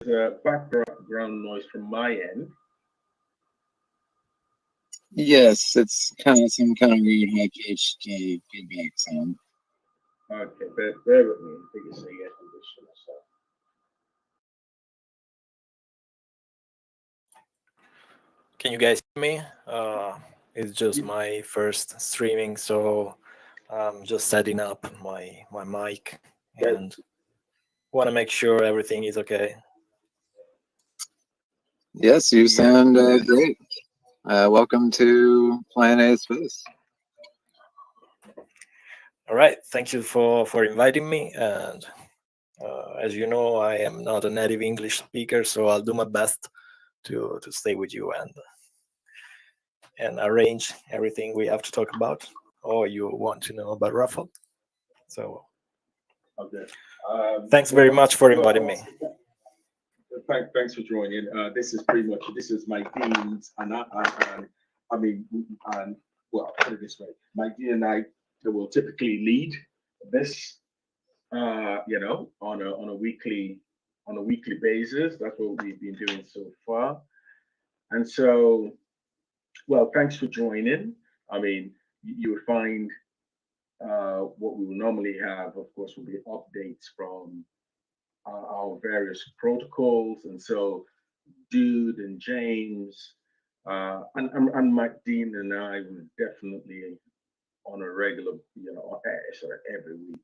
Background noise from my end. Yes, it's kind of some kind of weird high pitched feedback sound. Okay, bear with me. I think it's the air conditioner. So. Can you guys hear me? It's just my first streaming, so I'm just setting up my mic and want to make sure everything is okay. Yes, you sound great. Welcome to Planet A Space. All right, thank you for inviting me. And as you know, I am not a native English speaker, so I'll do my best to stay with you and arrange everything we have to talk about, or you want to know about Raffle. So, okay. Thanks very much for inviting me. Thanks for joining. This is pretty much my deans, and well, put it this way, my dean and I will typically lead this, on a weekly basis. That's what we've been doing so far, and so, well, thanks for joining. I mean, you would find what we will normally have, of course, will be updates from our various protocols, and so Dude and James and Mike Dean and I would definitely on a regular, sorry, every week,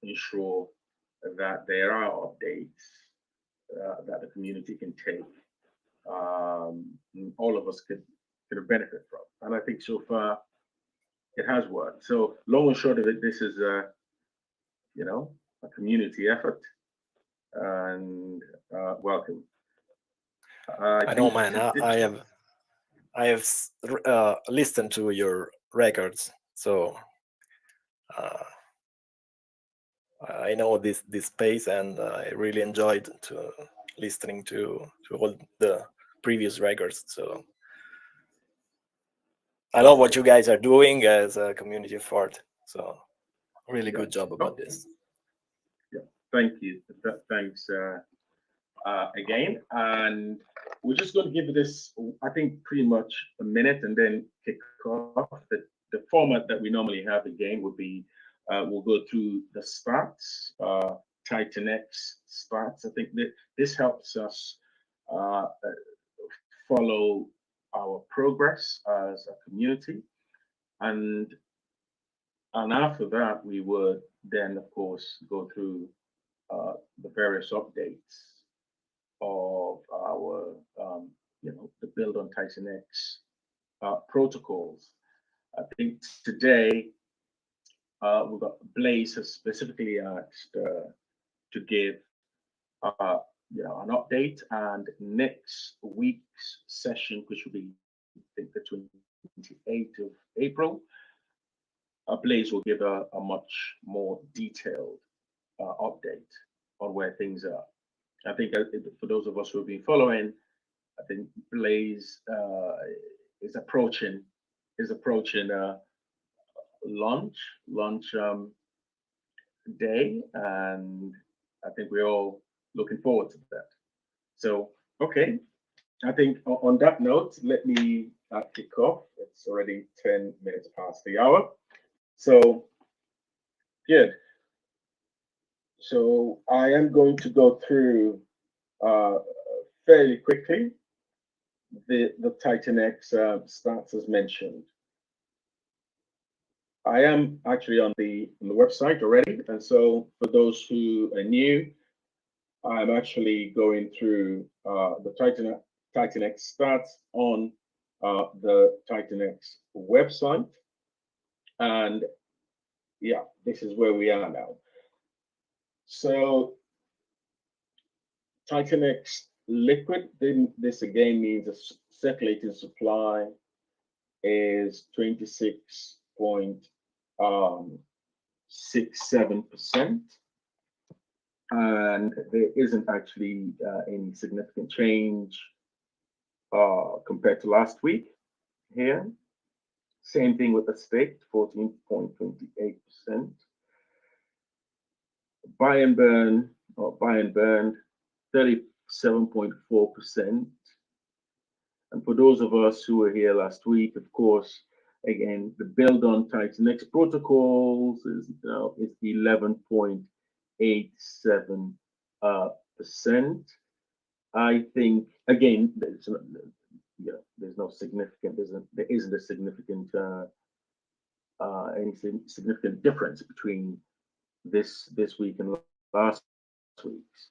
ensure that there are updates that the community can take. All of us could benefit from, and I think so far it has worked. So long and short of it, this is a community effort, and welcome. I know, man. I have listened to your records, so I know this space, and I really enjoyed listening to all the previous records. So I love what you guys are doing as a community effort. So really good job about this. Yeah, thank you. Thanks again, and we're just going to give this, I think, pretty much a minute, and then kick off. The format that we normally have again would be we'll go through the stats, TitanX stats. I think that this helps us follow our progress as a community, and after that we would then, of course, go through the various updates of our, the build on TitanX protocols. I think today we've got Blaze has specifically asked to give an update, and next week's session, which will be, I think, the 28th of April, Blaze will give a much more detailed update on where things are. I think for those of us who have been following, I think Blaze is approaching launch day, and I think we're all looking forward to that. So, okay, I think on that note, let me kick off. It's already 10 minutes past the hour. So, good. So I am going to go through fairly quickly the TitanX stats as mentioned. I am actually on the website already, and so for those who are new, I'm actually going through the TitanX stats on the TitanX website, and yeah, this is where we are now. So TitanX liquid, then this again means the circulating supply is 26.67%, and there isn't actually any significant change compared to last week here. Same thing with the staked, 14.28%. Buy and burn buy and burn, 37.4%. And for those of us who were here last week, of course, again, the build on TitanX protocols is 11.87%. I think again, there's no significant, there isn't a significant any significant difference between this week and last week's.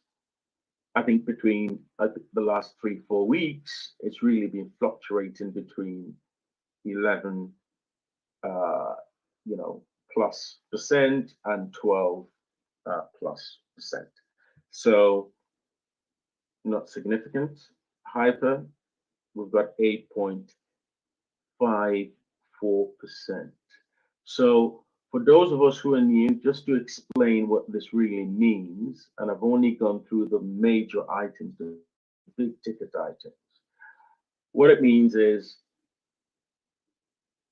I think between the last 3-4 weeks, it's really been fluctuating between 11 plus percent and 12 plus percent. So not significant. Hyper, we've got 8.54%. So for those of us who are new, just to explain what this really means, and I've only gone through the major items, the big ticket items. What it means is,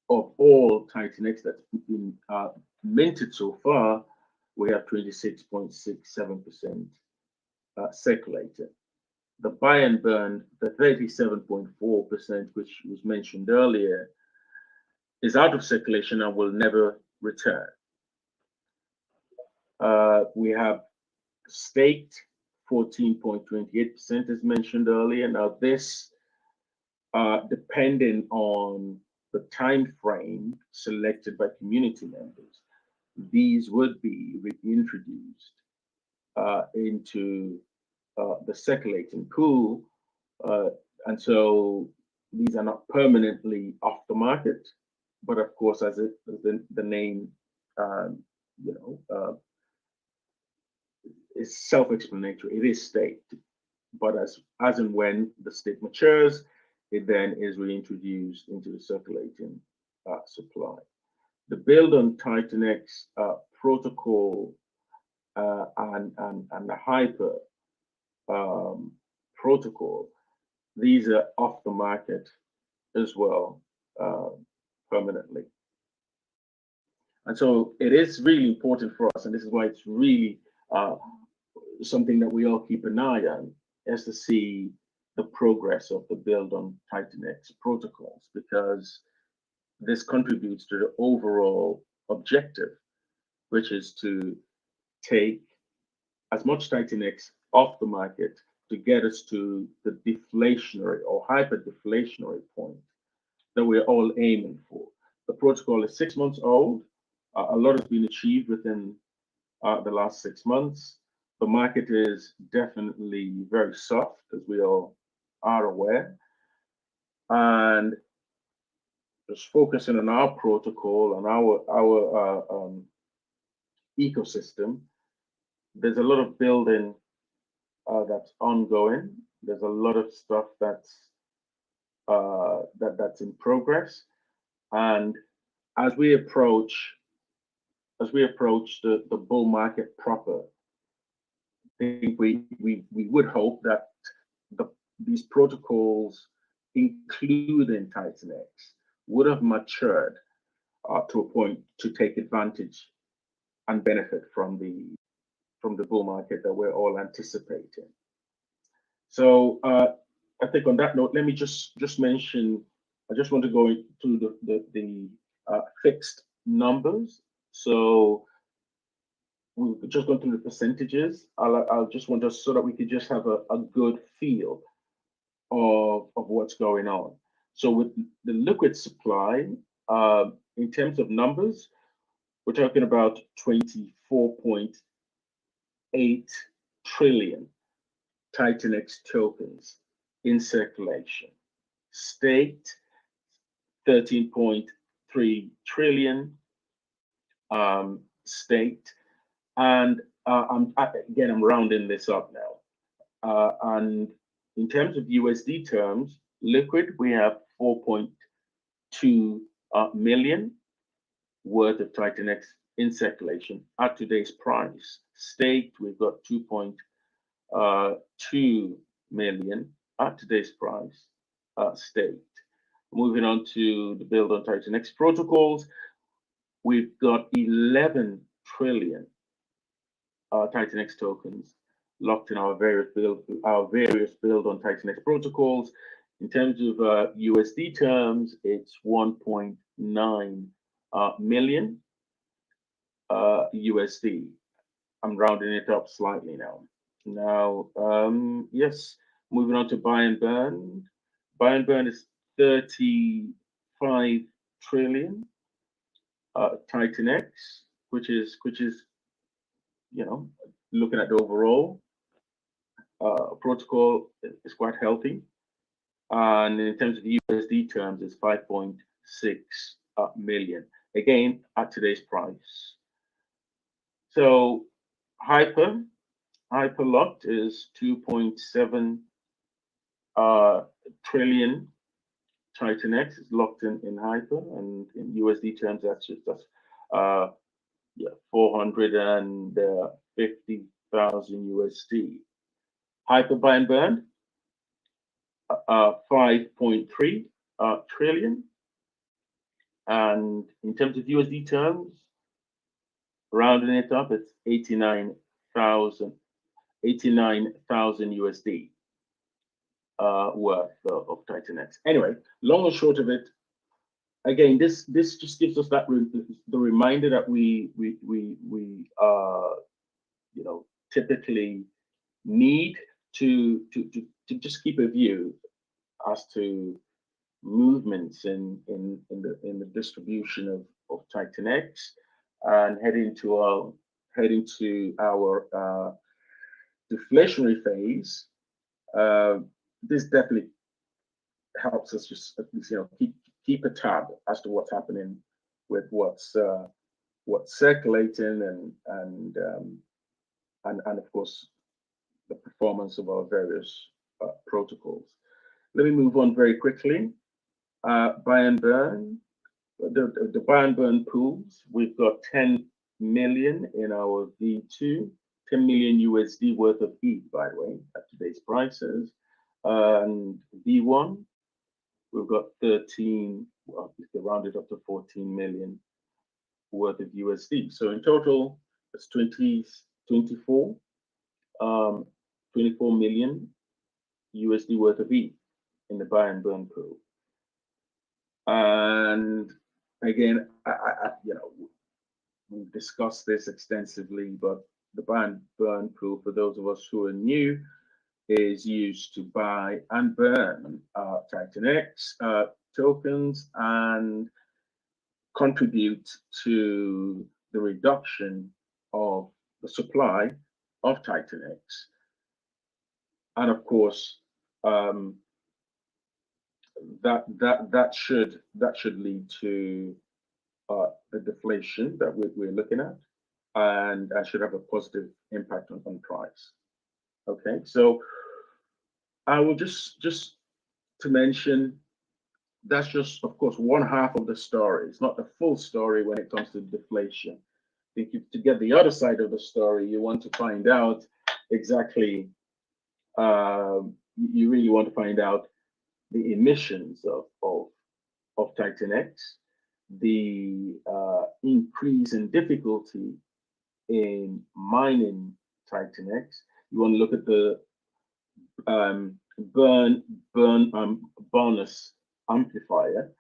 of all TitanX that's been minted so far, we have 26.67% circulated. The buy and burn, the 37.4%, which was mentioned earlier, is out of circulation and will never return. We have staked 14.28%, as mentioned earlier. Now, this, depending on the time frame selected by community members, these would be reintroduced into the circulating pool, and so these are not permanently off the market. But of course, as the name is self-explanatory, it is staked. But as and when the stake matures, it then is reintroduced into the circulating supply. The build on TitanX protocol and the Hyper protocol, these are off the market as well permanently. And so it is really important for us, and this is why it's really something that we all keep an eye on, is to see the progress of the build on TitanX protocols, because this contributes to the overall objective, which is to take as much TitanX off the market to get us to the deflationary or hyper-deflationary point that we're all aiming for. The protocol is 6 months old. A lot has been achieved within the last 6 months. The market is definitely very soft, as we all are aware. And just focusing on our protocol and our ecosystem, there's a lot of building that's ongoing. There's a lot of stuff that's in progress, and as we approach the bull market proper, I think we would hope that these protocols, including TitanX, would have matured to a point to take advantage and benefit from the bull market that we're all anticipating. So I think on that note, let me just mention, I just want to go into the fixed numbers. So we've just gone through the percentages. I'll just want us so that we could just have a good feel of what's going on. So with the liquid supply, in terms of numbers, we're talking about 24.8 trillion TitanX tokens in circulation. Staked 13.3 trillion staked, and I'm rounding this up now. And in terms of USD terms, liquid, we have 4.2 million worth of TitanX in circulation at today's price. Staked, we've got 2.2 million at today's price, staked. Moving on to the build on TitanX protocols, we've got 11 trillion TitanX tokens locked in our various build on TitanX protocols. In terms of USD terms, it's 1.9 million USD. I'm rounding it up slightly now. Now, yes, moving on to buy and burn. Buy and burn is 35 trillion TitanX, which is looking at the overall protocol is quite healthy. And in terms of the USD terms, it's 5.6 million. Again, at today's price. So hyper locked is 2.7 trillion TitanX is locked in hyper, and in USD terms, that's 450,000 USD. Hyper buy and burn, 5.3 trillion, and in terms of USD terms, rounding it up, it's 89,000 USD worth of TitanX. Anyway, long and short of it, again, this just gives us that the reminder that we typically need to just keep a view as to movements in the distribution of TitanX, and heading to our deflationary phase. This definitely helps us just at least keep a tab as to what's happening with what's circulating and of course the performance of our various protocols. Let me move on very quickly. Buy and burn. The buy and burn pools. We've got 10 million in our V2, 10 million USD worth of ETH, by the way, at today's prices. And V1, we've got 13, well, if they rounded up to 14 million worth of USD. So in total, it's 24 million USD worth of ETH in the buy and burn pool. And again, we've discussed this extensively, but the buy and burn pool, for those of us who are new, is used to buy and burn TitanX tokens and contribute to the reduction of the supply of TitanX. And of course, that should lead to the deflation that we're looking at, and that should have a positive impact on price. Okay, so I will just to mention, that's just, of course, one half of the story. It's not the full story when it comes to deflation. I think to get the other side of the story, you want to find out exactly, you really want to find out the emissions of TitanX, the increase in difficulty in mining TitanX. You want to look at the bonus amplifier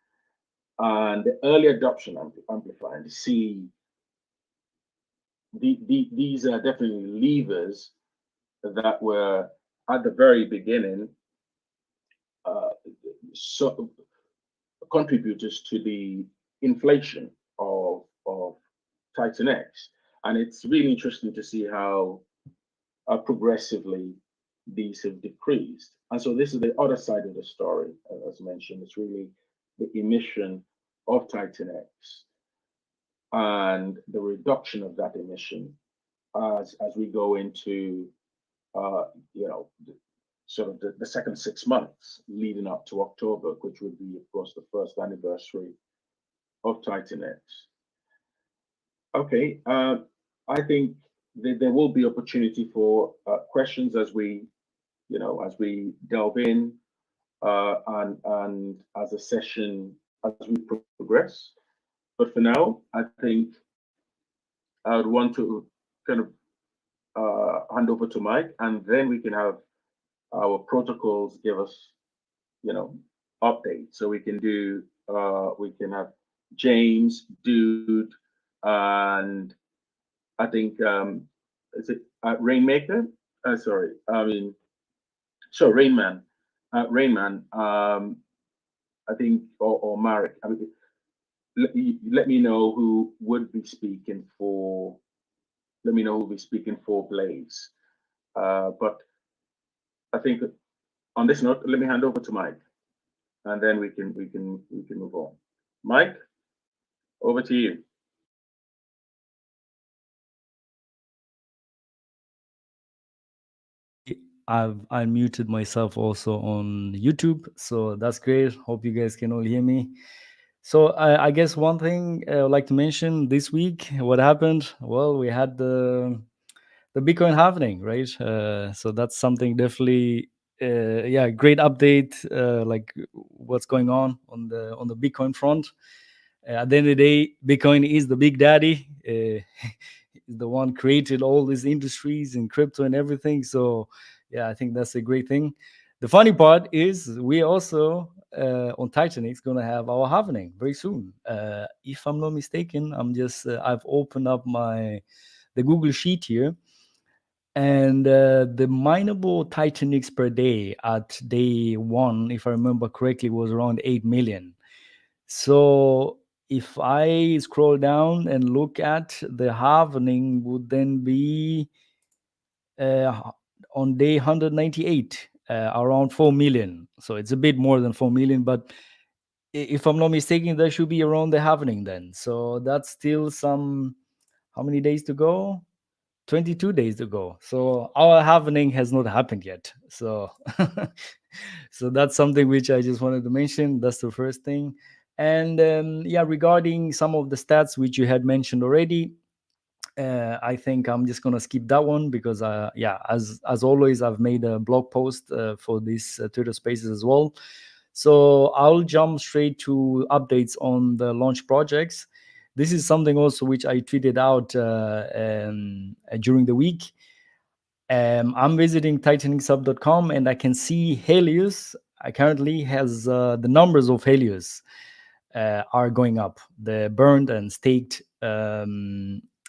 and the early adoption amplifier, and see these are definitely levers that were at the very beginning so contributors to the inflation of TitanX. And it's really interesting to see how progressively these have decreased. And so this is the other side of the story, as mentioned. It's really the emission of TitanX and the reduction of that emission as we go into sort of the second 6 months leading up to October, which would be, of course, the first anniversary of TitanX. Okay, I think there will be opportunity for questions as we delve in and as a session as we progress. But for now, I think I would want to kind hand over to Mike, and then we can have our protocols give us, updates. So we can do, we can have James, Dude, and I think, is it Rainmaker? Sorry, Rainman. Rainman. I think, or Marek. I mean, let me know who would be speaking for. Let me know who will be speaking for Blaze. But I think on this note, let me hand over to Mike, and then we can move on. Mike, over to you. I've unmuted myself also on YouTube, so that's great. Hope you guys can all hear me. So I guess one thing I would like to mention this week, what happened? Well, we had the Bitcoin halving, right? So that's something definitely, great update. Like what's going on the Bitcoin front. At the end of the day, Bitcoin is the big daddy. The one created all these industries and crypto and everything. So yeah, I think that's a great thing. The funny part is we also on TitanX going to have our halving very soon. If I'm not mistaken, I've opened up the Google Sheet here, and the mineable TitanX per day at day one, if I remember correctly, was around 8 million. So if I scroll down and look at the halving, would then be on day 198, around 4 million. So it's a bit more than 4 million, but if I'm not mistaken, that should be around the halving then. So that's still how many days to go? 22 days to go. So our halving has not happened yet. So so that's something which I just wanted to mention. That's the first thing. And regarding some of the stats which you had mentioned already, I think I'm just gonna skip that one because as always, I've made a blog post for these Twitter Spaces as well. So I'll jump straight to updates on the launch projects. This is something also which I tweeted out during the week. I'm visiting TitanXhub.com and I can see Helios. I currently has the numbers of Helios are going up. The burned and staked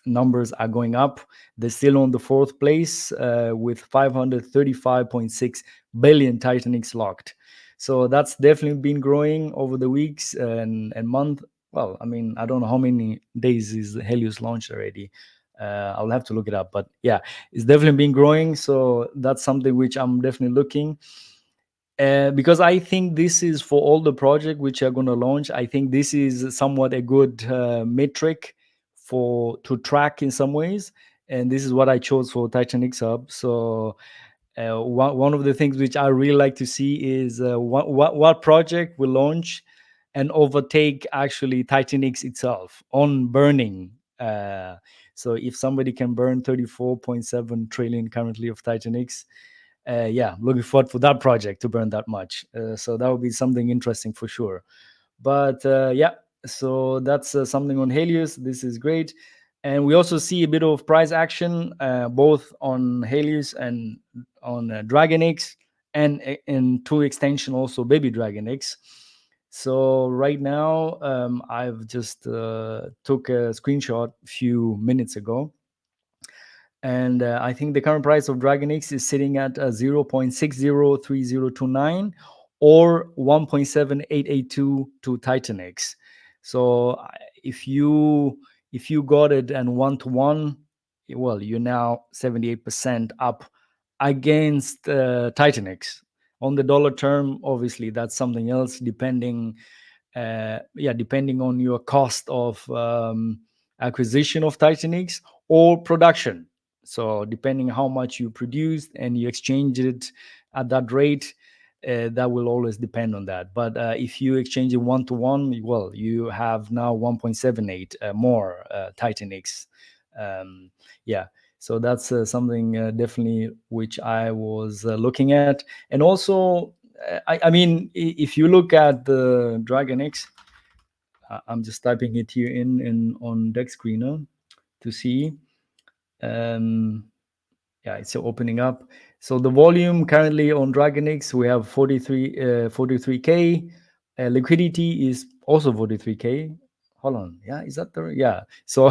numbers are going up. They're still on the fourth place with 535.6 billion TitanX locked. So that's definitely been growing over the weeks and month. Well, I mean, I don't know how many days is Helios launched already. I'll have to look it up, but yeah, it's definitely been growing. So that's something which I'm definitely looking. Because I think this is for all the project which are going to launch. I think this is somewhat a good metric to track in some ways, and this is what I chose for TitanX Hub. So one of the things which I really like to see is what project will launch and overtake actually TitanX itself on burning. So if somebody can burn 34.7 trillion currently of TitanX, looking forward for that project to burn that much. So that would be something interesting for sure. But so that's something on Helios. This is great. And we also see a bit of price action both on Helios and on DragonX, and to extension also Baby DragonX. So right now, I've just took a screenshot a few minutes ago. And I think the current price of DragonX is sitting at 0.603029 or 1.7882 to TitanX. So if you got it and 1-to-1, well, you're now 78% up against TitanX. On the dollar term, obviously that's something else, depending on your cost of acquisition of TitanX or production. So depending how much you produced and you exchange it at that rate, that will always depend on that. But if you exchange it 1-to-1, well, you have now 1.78 more TitanX. So that's something definitely which I was looking at. And also, I mean, if you look at the DragonX, I'm just typing it here in on Deck Screener to see. Yeah, it's still opening up. So the volume currently on DragonX, we have 43K. Liquidity is also 43K. Hold on. Yeah, is that the yeah? So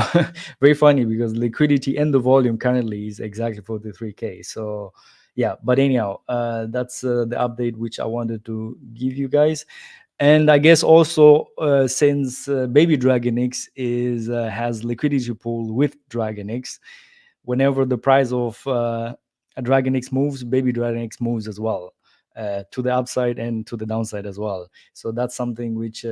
very funny because liquidity and the volume currently is exactly 43K. So yeah, but anyhow, that's the update which I wanted to give you guys. And I guess also since Baby DragonX is has liquidity pool with DragonX, whenever the price of a DragonX moves, Baby DragonX moves as well, to the upside and to the downside as well. So that's something which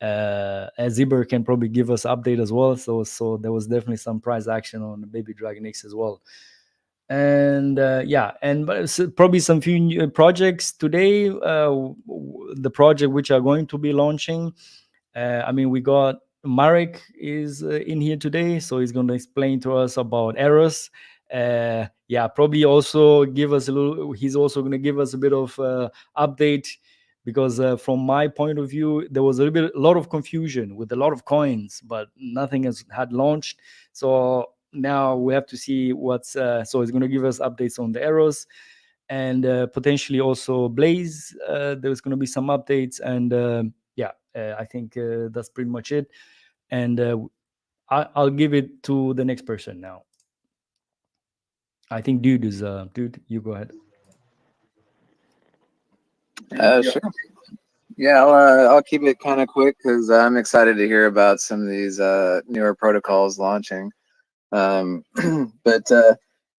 Ziber can probably give us update as well. So there was definitely some price action on Baby DragonX as well. And yeah, and probably some few new projects today. The project which are going to be launching. I mean, we got Marek is in here today, so he's going to explain to us about Eros. Yeah, probably also give us a little. He's also going to give us a bit of update because from my point of view, there was a lot of confusion with a lot of coins, but nothing had launched. So now we have to see what's. So he's going to give us updates on the Eros. And potentially also Blaze. There's going to be some updates, and yeah, I think that's pretty much it. And I'll give it to the next person now. I think Dude is Dude. You go ahead. Sure. Yeah, I'll keep it kind of quick because I'm excited to hear about some of these newer protocols launching. But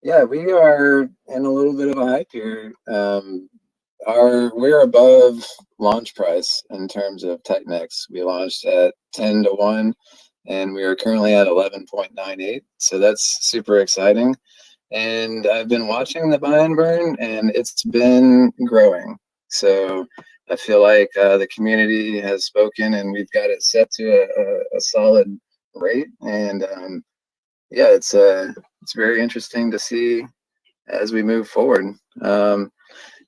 yeah, we are in a little bit of a hype here. We're above launch price in terms of TitanX. We launched at 10 to 1, and we are currently at 11.98. So that's super exciting. And I've been watching the buy and burn, and it's been growing. So I feel like the community has spoken, and we've got it set to a solid rate. And yeah, it's very interesting to see as we move forward.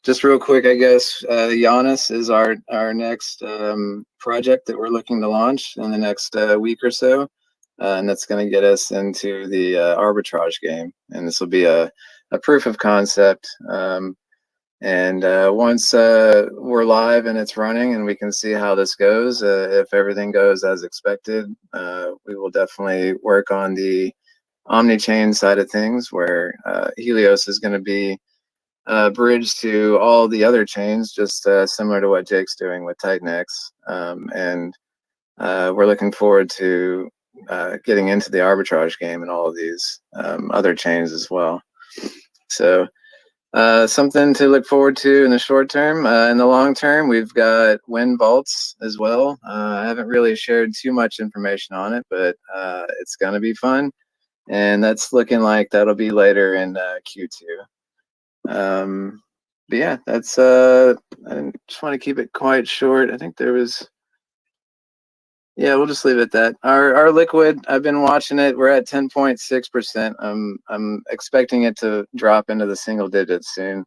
Just real quick, I guess Giannis is our next project that we're looking to launch in the next week or so, and that's going to get us into the arbitrage game. And this will be a proof of concept. And once we're live and it's running and we can see how this goes, if everything goes as expected, we will definitely work on the omni-chain side of things, where Helios is going to be bridged to all the other chains, just similar to what Jake's doing with TitanX. And we're looking forward to getting into the arbitrage game and all of these other chains as well. So something to look forward to in the short term. In the long term, we've got wind vaults as well. I haven't really shared too much information on it, but it's going to be fun. And that's looking like that'll be later in Q2. But yeah, that's I just want to keep it quite short. I think there was, yeah, we'll just leave it at that. Our liquid, I've been watching it. We're at 10.6%. I'm expecting it to drop into the single digits soon.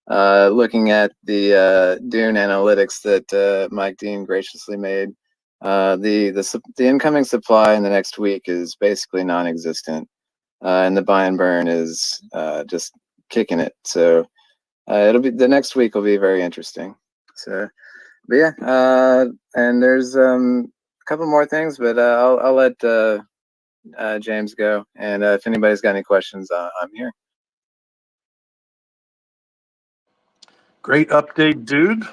Looking at the Dune analytics that Mike Dean graciously made, the incoming supply in the next week is basically non-existent, and the buy and burn is just kicking it. So it'll be, the next week will be very interesting. So, but yeah, and there's a couple more things, but I'll let James go. And if anybody's got any questions, I'm here. Great update, Dude.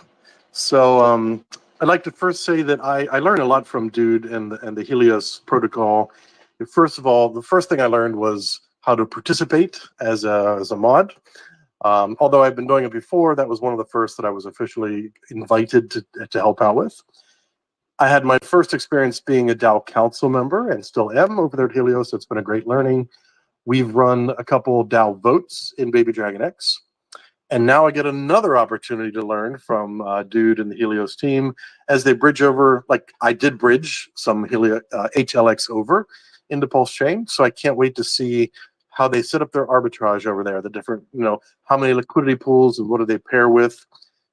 So I'd like to first say that I learned a lot from Dude and the Helios protocol. First of all, the first thing I learned was how to participate as a mod. Although I've been doing it before, that was one of the first that I was officially invited to help out with. I had my first experience being a DAO council member and still am over there at Helios. It's been a great learning. We've run a couple DAO votes in Baby DragonX. And now I get another opportunity to learn from Dude and the Helios team as they bridge over, like I did bridge some HLX over into Pulse Chain. So I can't wait to see how they set up their arbitrage over there, the different, how many liquidity pools and what do they pair with?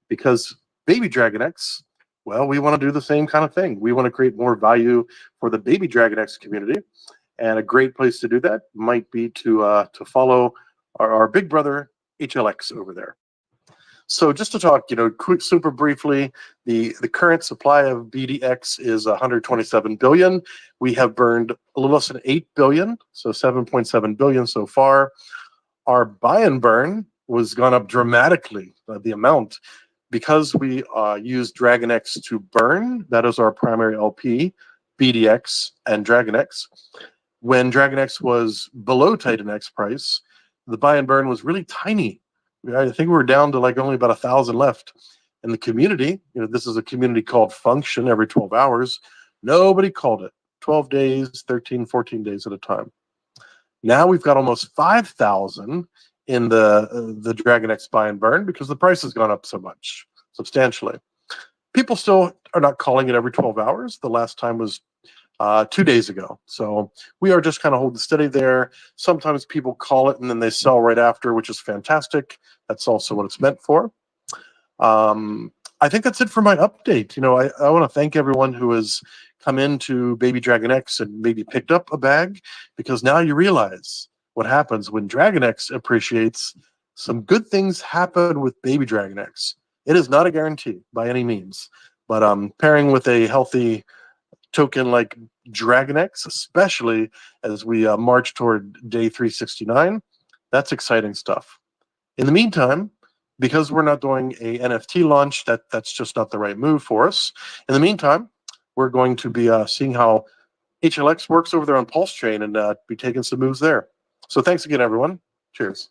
Because Baby DragonX, well, we want to do the same kind of thing. We want to create more value for the Baby DragonX community. And a great place to do that might be to follow our big brother HLX over there. So just to talk, quick, super briefly, the current supply of BDX is 127 billion. We have burned a little less than 8 billion, so 7.7 billion so far. Our buy and burn was gone up dramatically, the amount, because we use DragonX to burn. That is our primary LP, BDX and DragonX. When DragonX was below TitanX price, the buy and burn was really tiny. I think we were down to like only about 1,000 left. In the community, this is a community called Function every 12 hours. Nobody called it. 12 days, 13, 14 days at a time. Now we've got almost 5,000 in the DragonX buy and burn because the price has gone up so much, substantially. People still are not calling it every 12 hours. The last time was 2 days ago. So we are just kind of holding steady there. Sometimes people call it and then they sell right after, which is fantastic. That's also what it's meant for. I think that's it for my update. I want to thank everyone who has come into Baby DragonX and maybe picked up a bag, because now you realize what happens when DragonX appreciates. Some good things happen with Baby DragonX. It is not a guarantee by any means, but pairing with a healthy token like DragonX, especially as we march toward day 369, that's exciting stuff. In the meantime, because we're not doing a NFT launch, that's just not the right move for us. In the meantime, we're going to be seeing how HLX works over there on Pulse Chain and be taking some moves there. So thanks again, everyone. Cheers.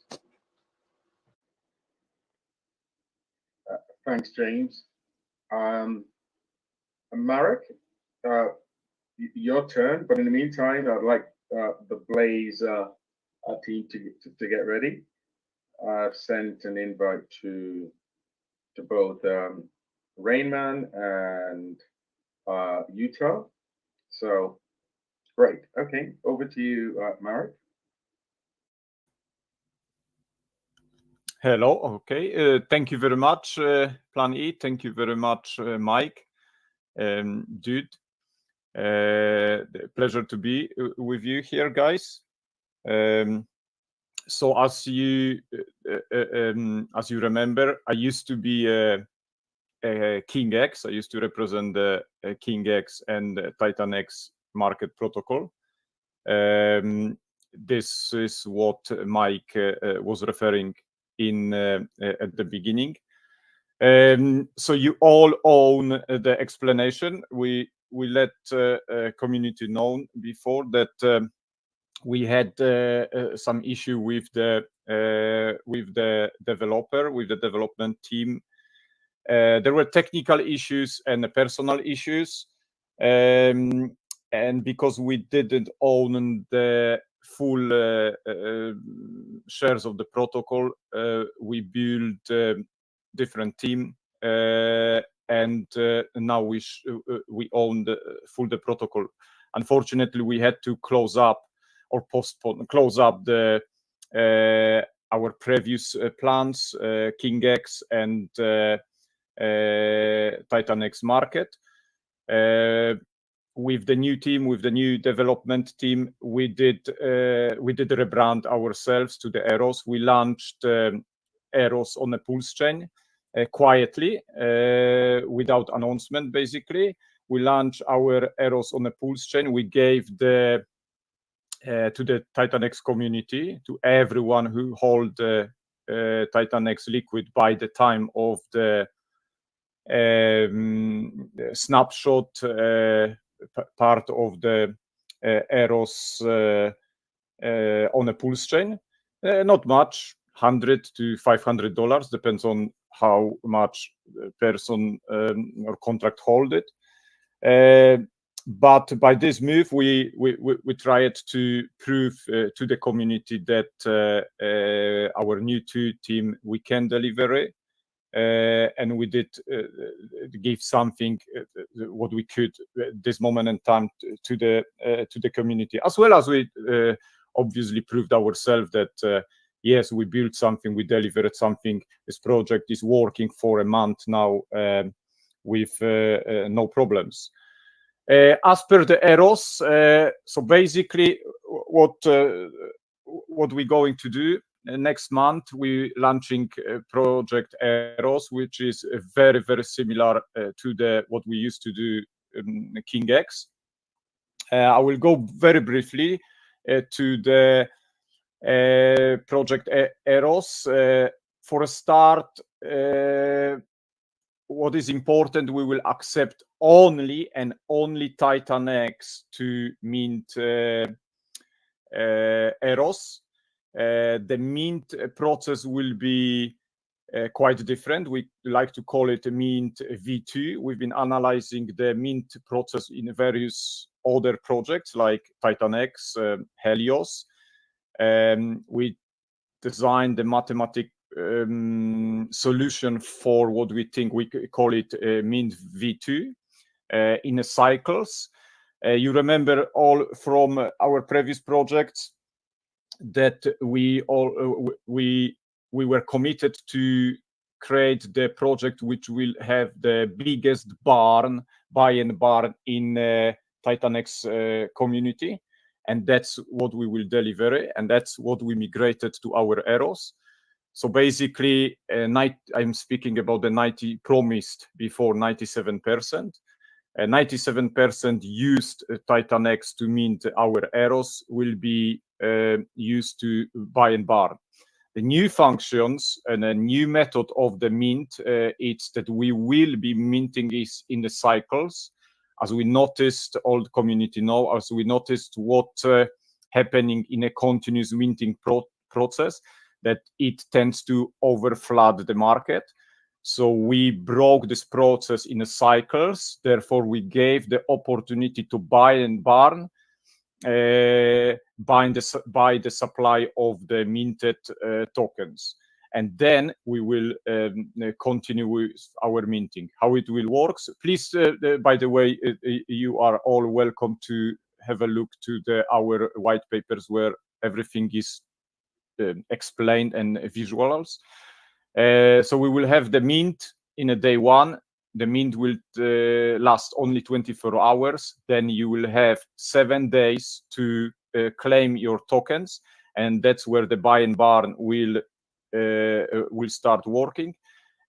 Thanks, James. Marek, your turn. But in the meantime, I'd like the Blaze team to get ready. I've sent an invite to both Rainman and Utah. So great. Okay, over to you, Marek. Hello. Okay. Thank you very much, Plan E. Thank you very much, Mike. Dude. Pleasure to be with you here, guys. So as you remember, I used to be a KingX. I used to represent the KingX and TitanX market protocol. This is what Mike was referring in at the beginning. So you all own the explanation. We let community know before that we had some issue with the developer, with the development team. There were technical issues and personal issues, and because we didn't own the full shares of the protocol, we built a different team, and now we own the full protocol. Unfortunately, we had to close up the our previous plans, KingX and TitanX market. With the new team, with the new development team, we did rebrand ourselves to the Eros. We launched Eros on a Pulse chain quietly, without announcement. Basically, we launched our Eros on a Pulse chain. We gave to the TitanX community, to everyone who hold TitanX liquid by the time of the snapshot part of the Eros on a Pulse chain. Not much, $100 to $500, depends on how much person or contract hold it. But by this move, we tried to prove to the community that our new team, we can deliver it. And we did give something what we could at this moment in time to the community, as well as we obviously proved ourselves that yes, we built something, we delivered something. This project is working for a month now with no problems. As per the Eros, so basically what we're going to do, next month we're launching project Eros, which is very, very similar to what we used to do in KingX. I will go very briefly to the project Eros. For a start, what is important, we will accept only and only TitanX to mint Eros. The mint process will be quite different. We like to call it a mint V2. We've been analyzing the mint process in various other projects like TitanX, Helios. We designed the mathematic solution for what we think we call it mint V2 in cycles. You remember all from our previous projects that we were committed to create the project which will have the biggest buy-in barn in TitanX community, and that's what we will deliver, and that's what we migrated to our Eros. So basically, I'm speaking about the 90 promised before 97%. 97% used TitanX to mint our Eros will be used to buy and barn. The new functions and a new method of the mint, it's that we will be minting this in the cycles, as we noticed, all the community know, as we noticed what happening in a continuous minting process, that it tends to overflood the market. So we broke this process in the cycles. Therefore, we gave the opportunity to buy and barn by the supply of the minted tokens. And then we will continue with our minting. How it will work? Please, by the way, you are all welcome to have a look to our white papers where everything is explained and visuals. So we will have the mint in a day one. The mint will last only 24 hours. Then you will have 7 days to claim your tokens, and that's where the buy and barn will start working.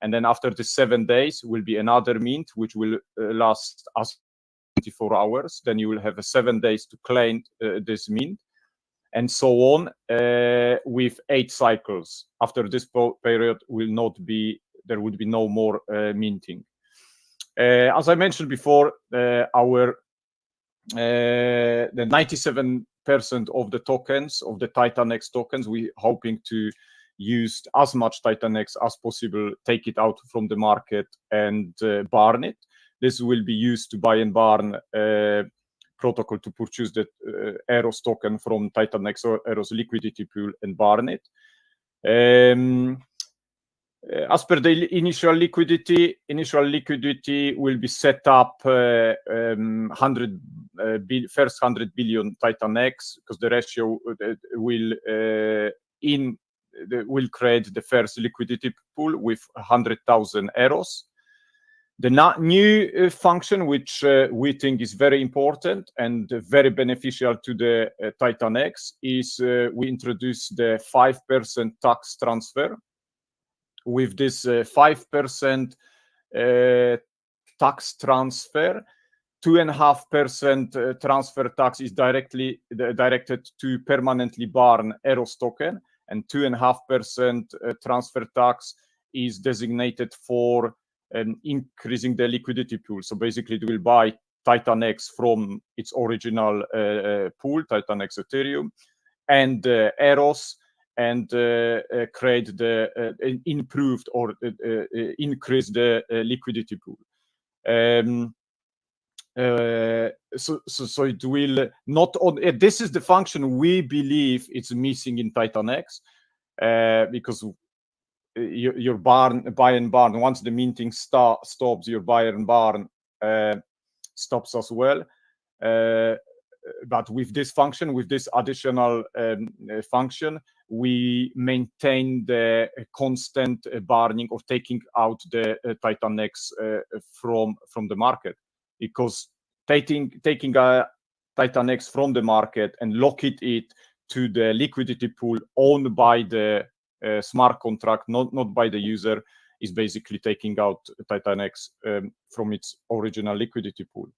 And then after the 7 days will be another mint, which will last us 24 hours. Then you will have 7 days to claim this mint, and so on with 8 cycles. After this period there would be no more minting. As I mentioned before, the 97% of the tokens, of the TitanX tokens, we're hoping to use as much TitanX as possible, take it out from the market and barn it. This will be used to buy and barn protocol to purchase the Eros token from TitanX or Eros liquidity pool and barn it. As per the initial liquidity will be set up first 100 billion TitanX, because the ratio will create the first liquidity pool with 100,000 Eros. The new function, which we think is very important and very beneficial to the TitanX, is we introduce the 5% tax transfer. With this 5% tax transfer, 2.5% transfer tax is directed to permanently barn Eros token, and 2.5% transfer tax is designated for increasing the liquidity pool. So basically, it will buy TitanX from its original pool, TitanX Ethereum, and Eros, and create the improved or increase the liquidity pool. So it will not on. This is the function we believe it's missing in TitanX, because your buy and barn, once the minting stops, your buy and barn stops as well. But with this function, with this additional function, we maintain the constant barning of taking out the TitanX from the market, because taking a TitanX from the market and locking it to the liquidity pool owned by the smart contract, not by the user, is basically taking out TitanX from its original liquidity pool.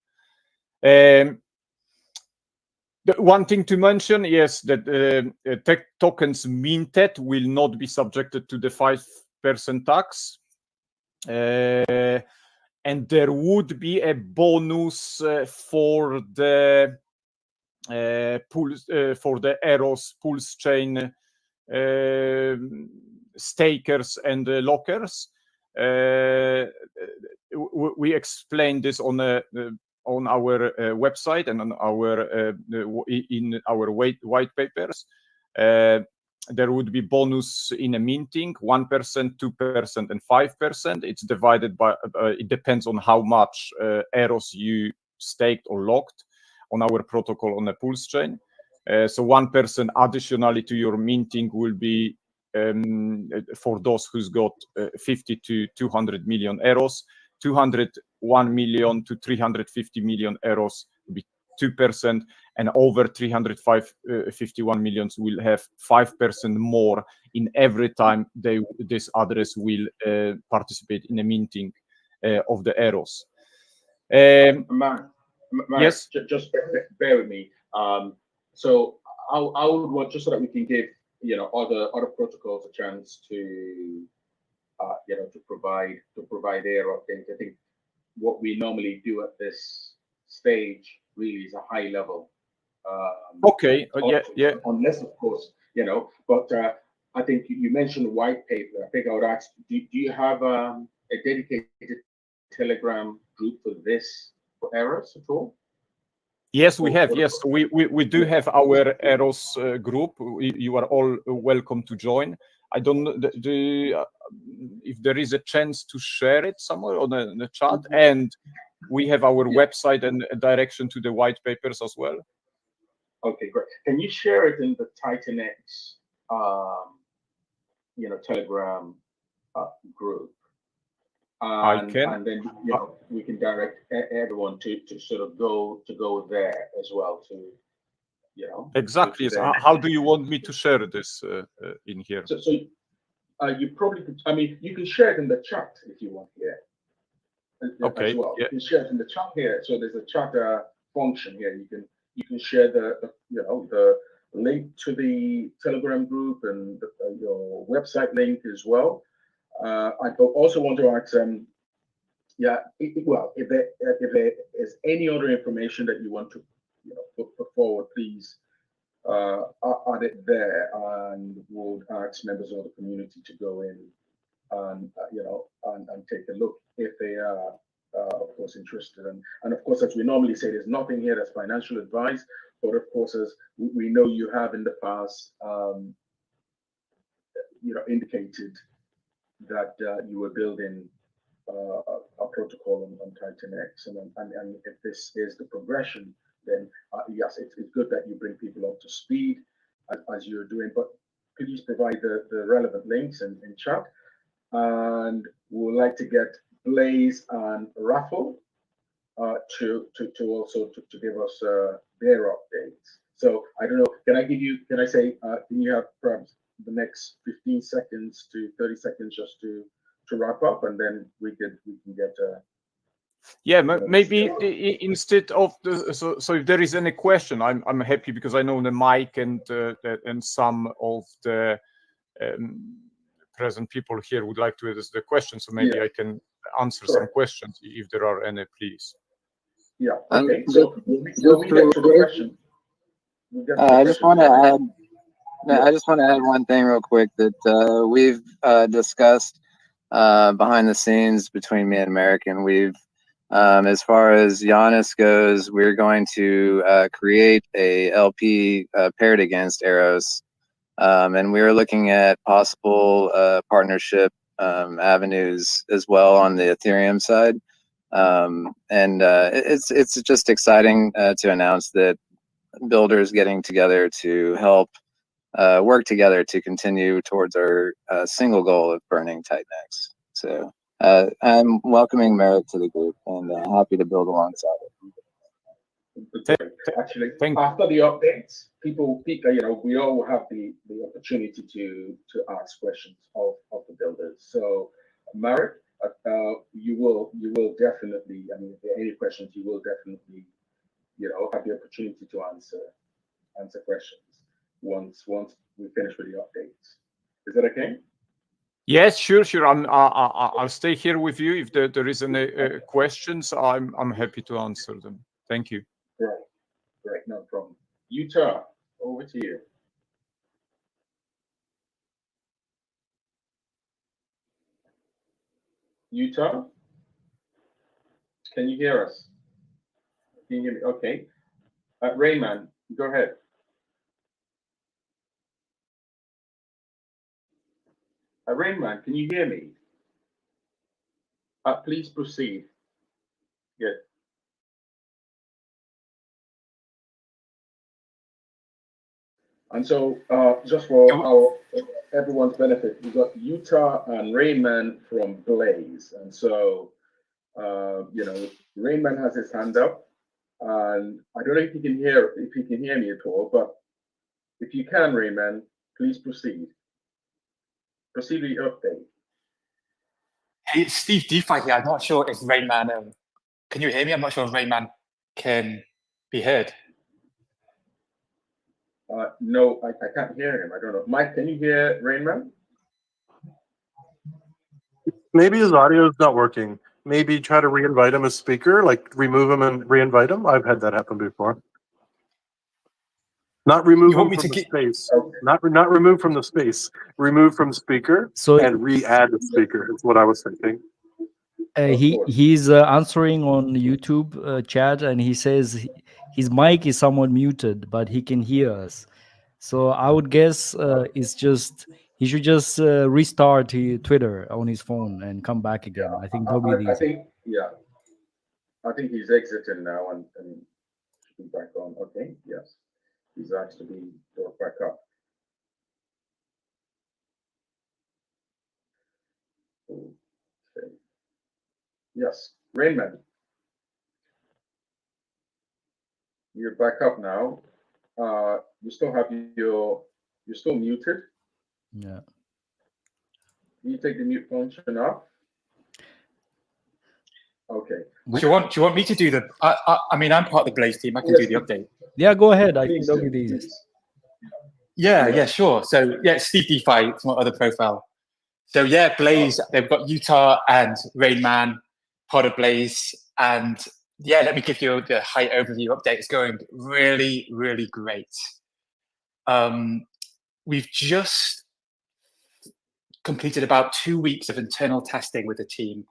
The one thing to mention, yes, that tech tokens minted will not be subjected to the 5% tax. And there would be a bonus for the Eros Pulse chain stakers and lockers. We explained this on our website and on our in our white papers. There would be bonus in a minting, 1%, 2%, and 5%. It's divided by, it depends on how much Eros you staked or locked on our protocol on the Pulse chain. So 1% additionally to your minting will be for those who's got 50 to 200 million Eros, 201 million to 350 million Eros will be 2%, and over 351 millions will have 5% more in every time this address will participate in a minting of the Eros. Mark, yes, just bear with me. So I would want, just so that we can give other protocols a chance to to provide their updates. I think what we normally do at this stage really is a high level. Okay. Yeah. Unless, of course, but I think you mentioned white paper. I think I would ask, do you have a dedicated Telegram group for this, for Eros at all? Yes, we have. Yes, we do have our Eros group. You are all welcome to join. I don't know if there is a chance to share it somewhere on the chat, and we have our website and a direction to the white papers as well. Okay, great. Can you share it in the TitanX, Telegram group? I can. And then we can direct everyone to sort of go there as well to Exactly. So how do you want me to share this in here? So you probably could. I mean, you can share it in the chat if you want here. Okay. As well. Yeah. You can share it in the chat here. So there's a chat function here. You can share the link to the Telegram group and your website link as well. I also want to ask, if there is any other information that you want to put forward, please add it there, and we'll ask members of the community to go in and and take a look if they are of course interested. And of course, as we normally say, there's nothing here that's financial advice, but of course, as we know you have in the past indicated that you were building a protocol on TitanX, and if this is the progression, then yes, it's good that you bring people up to speed as you're doing. But please provide the relevant links in chat, and we would like to get Blaze and Raffle to also give us their updates. So I don't know. Can you have perhaps the next 15 seconds to 30 seconds just to wrap up, and then we can get maybe instead of so if there is any question, I'm happy, because I know the Mike and some of the present people here would like to ask the question, so maybe I can answer some questions if there are any, please. Yeah. Okay. So we get to the question. I just want to add. I just want to add one thing real quick that we've discussed behind the scenes between me and American. We've, as far as Giannis goes, we're going to create a LP paired against Eros, and we're looking at possible partnership avenues as well on the Ethereum side. And it's just exciting to announce that builders getting together to help work together to continue towards our single goal of burning TitanX. So I'm welcoming Merrick to the group, and happy to build alongside it. Actually, Thank after the updates, people, we all have the opportunity to ask questions of the builders. So, Marek, you will definitely. I mean, if there are any questions, you will definitely, have the opportunity to answer questions once we finish with the updates. Is that okay? Yes, sure. I'll stay here with you. If there is any questions, I'm happy to answer them. Thank you. Great, no problem. Utah, over to you. Utah, can you hear us? Can you hear me? Okay. Rayman, go ahead. Rayman, can you hear me? Please proceed. Good. And so, just for everyone's benefit, we got Utah and Rayman from Blaze. And so, Rayman has his hand up, and I don't know if he can hear me at all, but if you can, Rayman, please proceed. Proceed with your update. Hey, it's Steve DeFi here. I'm not sure if Rainman, can you hear me? I'm not sure if Rainman can be heard. No, I can't hear him. I don't know. Mike, can you hear Rainman? Maybe his audio is not working. Maybe try to re-invite him as speaker, like remove him and re-invite him. I've had that happen before. Not remove him from the space. Okay. Not remove from the space. Remove from speaker and re-add the speaker is what I was thinking. He's answering on YouTube chat, and he says his mic is somewhat muted, but he can hear us. So I would guess it's just he should just restart Twitter on his phone and come back again. Yeah, I think that'll be the easy. I think he's exiting now and should be back on. Okay, yes, he's asked to be brought back up. Okay. Yes, Rainman, you're back up now. You still have you're still muted. Yeah. Can you take the mute function off? Okay. Do you want me to do the? I mean, I'm part of the Blaze team. I can do the update. Yeah, go ahead. I think that'll be the easiest. Yeah, sure. So yeah, it's Steve DeFi. It's my other profile. So yeah, Blaze. They've got Utah and Rainman, part of Blaze, and yeah, let me give you the high overview update. It's going really, really great. We've just completed about 2 weeks of internal testing with the team,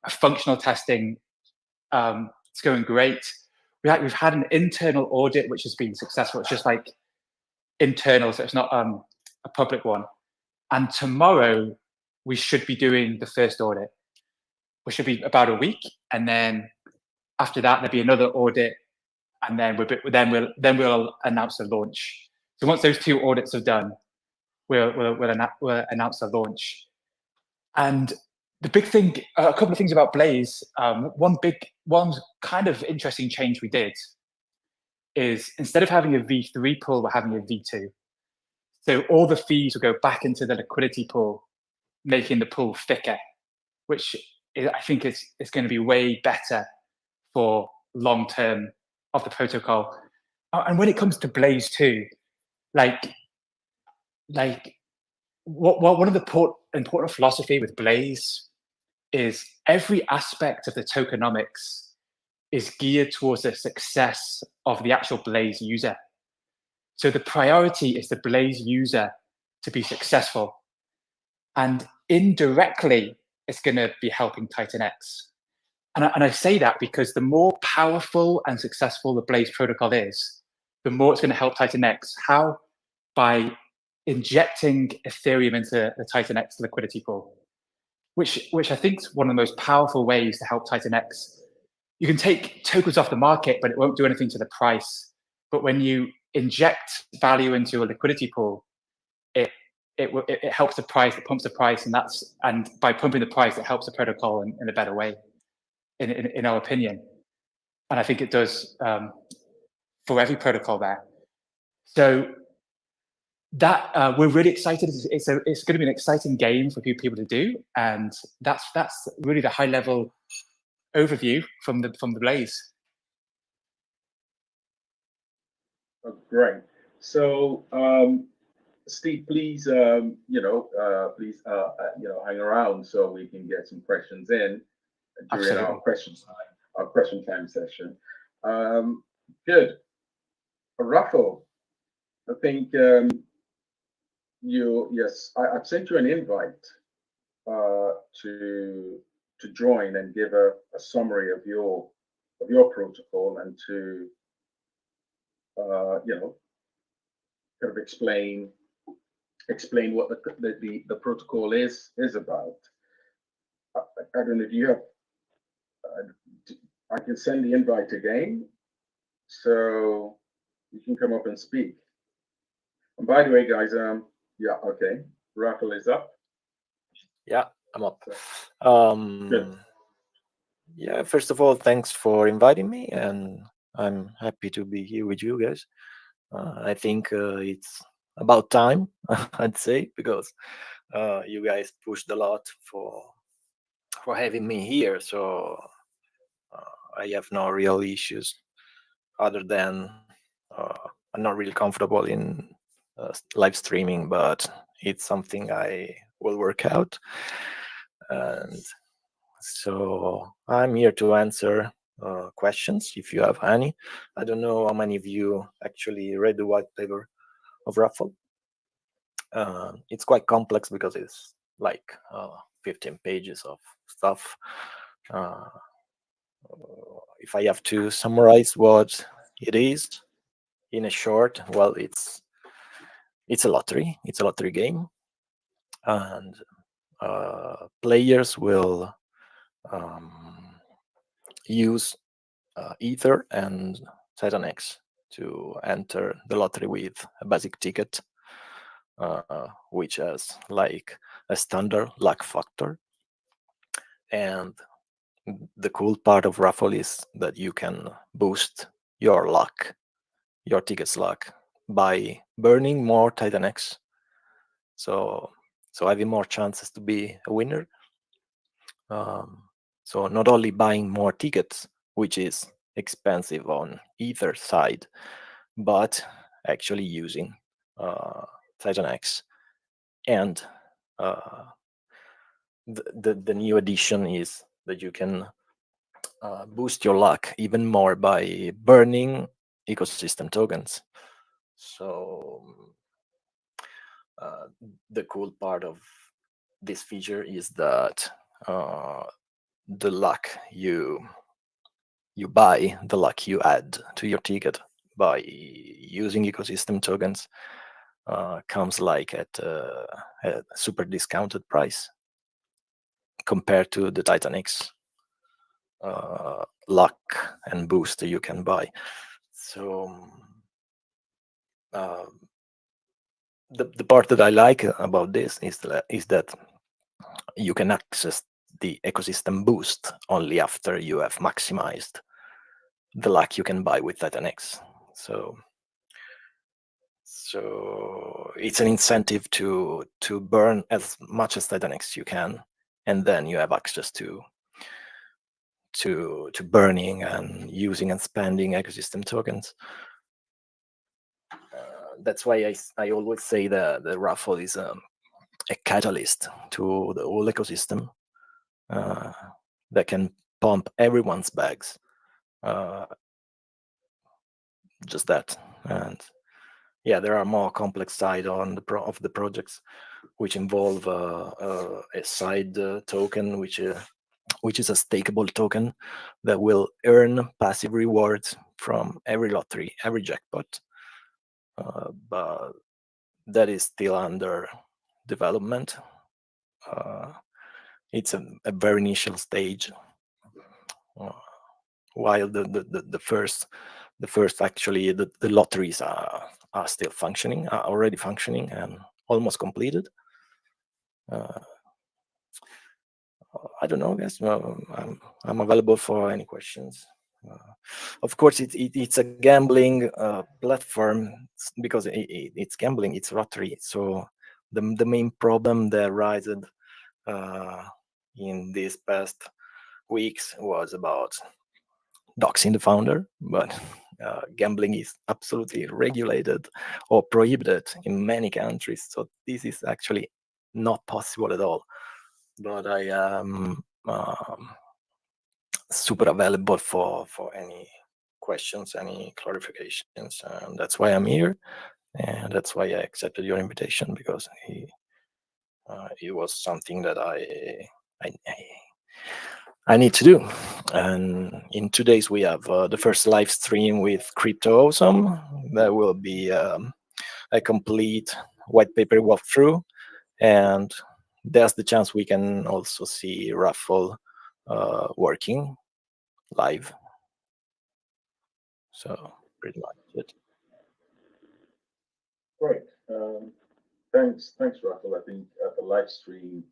functional testing. It's going great. We've had an internal audit which has been successful. It's just like internal, so it's not a public one. And tomorrow we should be doing the first audit, which should be about a week, and then after that there'll be another audit, and then we'll announce the launch. So once those 2 audits are done, we'll announce the launch. And the big thing, a couple of things about Blaze. One kind of interesting change we did is instead of having a V3 pool, we're having a V2. So all the fees will go back into the liquidity pool, making the pool thicker, which I think is going to be way better for long term of the protocol. And when it comes to Blaze too, one of the important philosophy with Blaze is every aspect of the tokenomics is geared towards the success of the actual Blaze user. So the priority is the Blaze user to be successful. And indirectly, it's going to be helping TitanX. And I say that because the more powerful and successful the Blaze protocol is, the more it's going to help TitanX. How? By injecting Ethereum into the TitanX liquidity pool, which I think is one of the most powerful ways to help TitanX. You can take tokens off the market, but it won't do anything to the price. But when you inject value into a liquidity pool, it helps the price, it pumps the price, and by pumping the price, it helps the protocol in a better way, in our opinion. And I think it does for every protocol there. So that we're really excited. It's going to be an exciting game for people to do, and that's really the high level overview from the Blaze. Oh, great. So, Steve, please, please, hang around so we can get some questions in during Absolutely. our question time session. Good. Raffle, I think I've sent you an invite to join and give a summary of your protocol and to kind of explain what the protocol is about. I don't know. Do you have? I can send the invite again, so you can come up and speak. And by the way, guys, yeah, okay, Raffle is up. Yeah, I'm up. Good. Yeah, first of all, thanks for inviting me, and I'm happy to be here with you guys. I think it's about time, I'd say, because you guys pushed a lot for having me here. So I have no real issues other than I'm not really comfortable in live streaming, but it's something I will work out. And so I'm here to answer questions if you have any. I don't know how many of you actually read the white paper of Raffle. It's quite complex because it's like 15 pages of stuff. If I have to summarize what it is in a short, well, it's a lottery. It's a lottery game, and players will use Ether and TitanX to enter the lottery with a basic ticket, which has like a standard luck factor. And the cool part of Raffle is that you can boost your luck, your ticket's luck, by burning more TitanX. So having more chances to be a winner. So not only buying more tickets, which is expensive on either side, but actually using TitanX. And the new addition is that you can boost your luck even more by burning ecosystem tokens. So the cool part of this feature is that the luck you buy, the luck you add to your ticket by using ecosystem tokens comes like at a super discounted price compared to the TitanX luck and boost you can buy. So the part that I like about this is that you can access the ecosystem boost only after you have maximized the luck you can buy with TitanX. So it's an incentive to burn as much as TitanX you can, and then you have access to burning and using and spending ecosystem tokens. That's why I always say that the Raffle is a catalyst to the whole ecosystem that can pump everyone's bags. Just that. And yeah, there are more complex side on of the projects, which involve a side token, which is a stakeable token that will earn passive rewards from every lottery, every jackpot. But that is still under development. It's a very initial stage. While the first actually the lotteries are still functioning, are already functioning and almost completed. I don't know, guys. I'm available for any questions Of course, it's a gambling platform because it's gambling, it's lottery. So the main problem that arisen in these past weeks was about doxing the founder, but gambling is absolutely regulated or prohibited in many countries. So this is actually not possible at all. But I am super available for any questions, any clarifications, and that's why I'm here, and that's why I accepted your invitation, because it was something that I need to do. And in 2 days we have the first live stream with Crypto Awesome. There will be a complete white paper walkthrough, and there's the chance we can also see Raffle working live. So pretty much it. Great. Thanks, Raffle. I think the live stream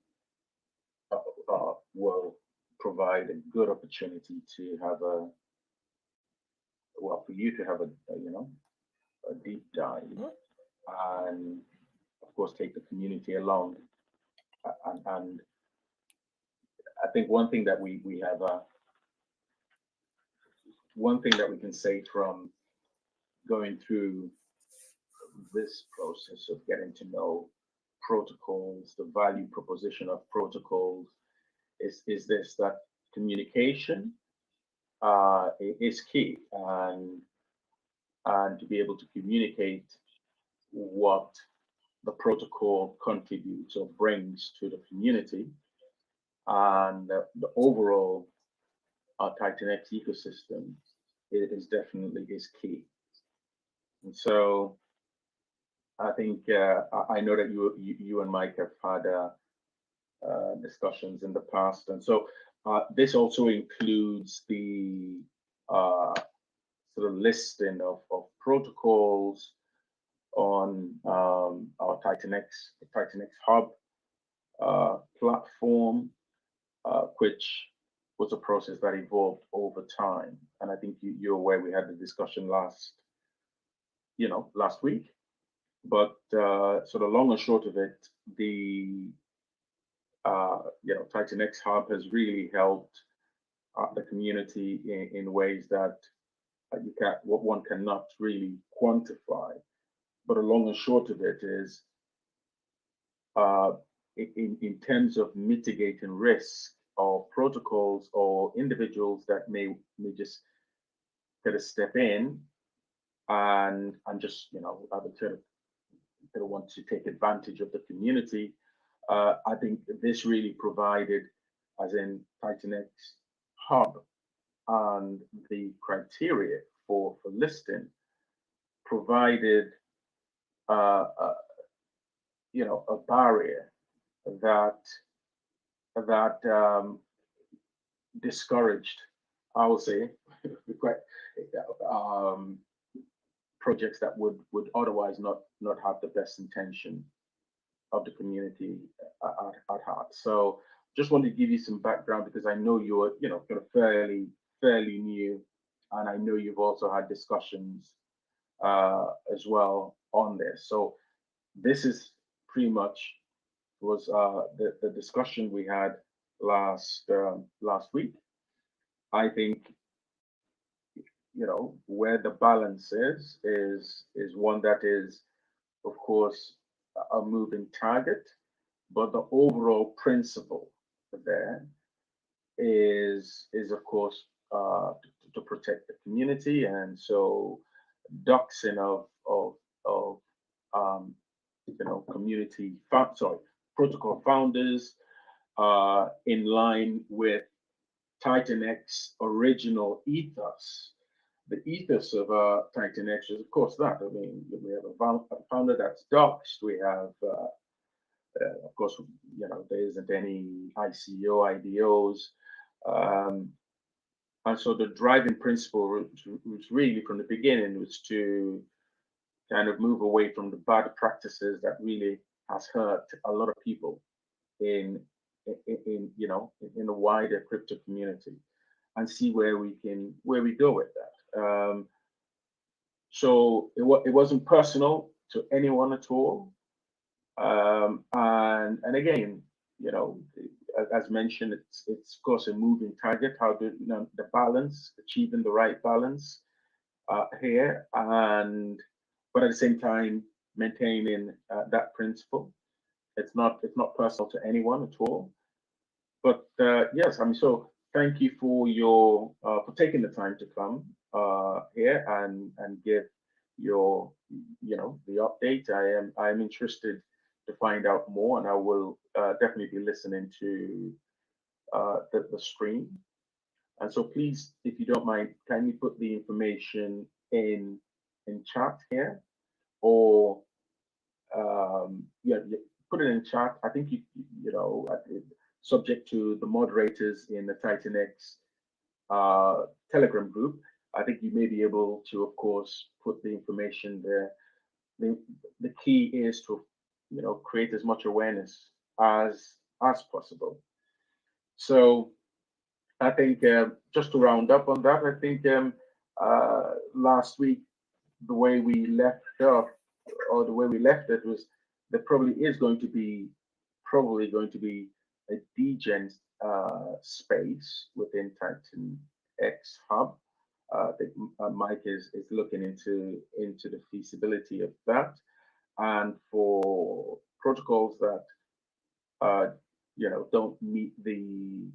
will provide a good opportunity to have for you to have a deep dive, and of course take the community along. And I think one thing that we have one thing that we can say from going through this process of getting to know protocols, the value proposition of protocols, is this, that communication is key, and to be able to communicate what the protocol contributes or brings to the community, and the overall TitanX ecosystem is definitely key. And so I think I know that you and Mike have had discussions in the past, and so this also includes the sort of listing of protocols on our TitanX Hub platform, which was a process that evolved over time. And I think you're aware we had the discussion last week. But sort of long and short of it, the TitanX Hub has really helped the community in ways that one cannot really quantify. But a long and short of it is, in terms of mitigating risk of protocols or individuals that may just kind of step in and just they want to take advantage of the community. I think this really provided, as in TitanX Hub and the criteria for listing, provided a barrier that discouraged, I will say, quite projects that would otherwise not have the best intention of the community at heart. So just wanted to give you some background, because I know you're kind of fairly new, and I know you've also had discussions as well on this. So this is pretty much was the discussion we had last week. I think where the balance is one that is, of course, a moving target, but the overall principle there is of course to protect the community. And so doxing of community protocol founders in line with TitanX original ethos. The ethos of TitanX is, of course, that. I mean, we have a founder that's doxed. We have, of course, there isn't any ICO, IDOs. And so the driving principle was really from the beginning was to kind of move away from the bad practices that really has hurt a lot of people in the wider crypto community. and see where we go with that. So it wasn't personal to anyone at all. And again, you know, as mentioned, it's of course a moving target. How do the balance, achieving the right balance here, but at the same time maintaining that principle. It's not personal to anyone at all. But yes, I mean, so thank you for taking the time to come here and give your the update. I am interested to find out more, and I will definitely be listening to the stream. And so please, if you don't mind, kindly put the information in chat here, or yeah, put it in chat. I think subject to the moderators in the TitanX Telegram group, I think you may be able to, of course, put the information there. The key is to, create as much awareness as possible. So I think just to round up on that, I think last week the way we left off, or the way we left it, was there probably going to be a degen space within TitanX Hub. I think Mike is looking into the feasibility of that, and for protocols that don't meet the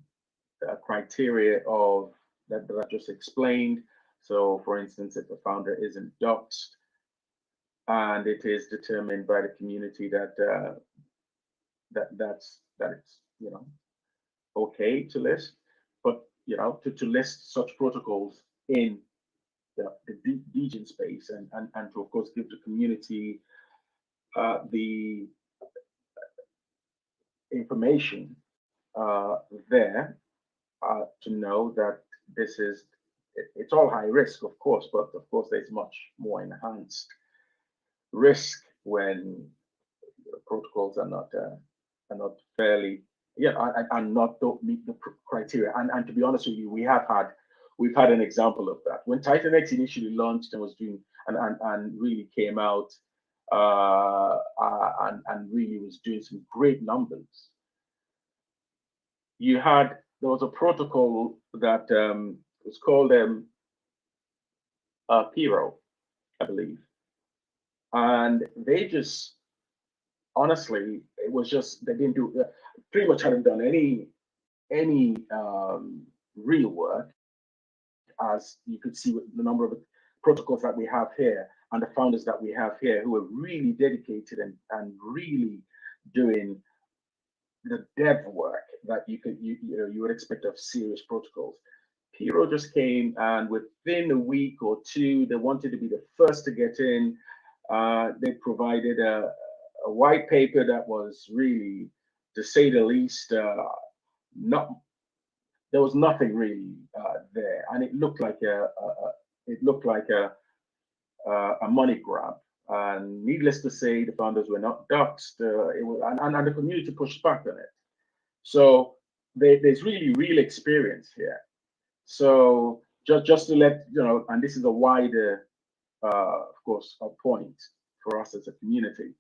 criteria of that I just explained. So, for instance, if the founder isn't doxed, and it is determined by the community that it's okay to list, but to list such protocols in the degen space, and to, of course, give the community the information there to know that it's all high risk, of course, but of course there's much more enhanced risk when protocols are not fairly, don't meet the criteria. And to be honest with you, we've had an example of that. When TitanX initially launched and was doing and really came out and really was doing some great numbers, there was a protocol that was called Piro, I believe, and they just, honestly, it was just, they didn't do, pretty much hadn't done any real work, as you could see with the number of protocols that we have here and the founders that we have here, who are really dedicated and really doing the dev work that you would expect of serious protocols. Piro just came, and within a week or two, they wanted to be the first to get in. They provided a white paper that was really, to say the least, there was nothing really there, and it looked like a money grab. And needless to say, the founders were not doxed. And the community pushed back on it. So there's really real experience here. So just to let you know, and this is a wider, of course, a point for us as a community,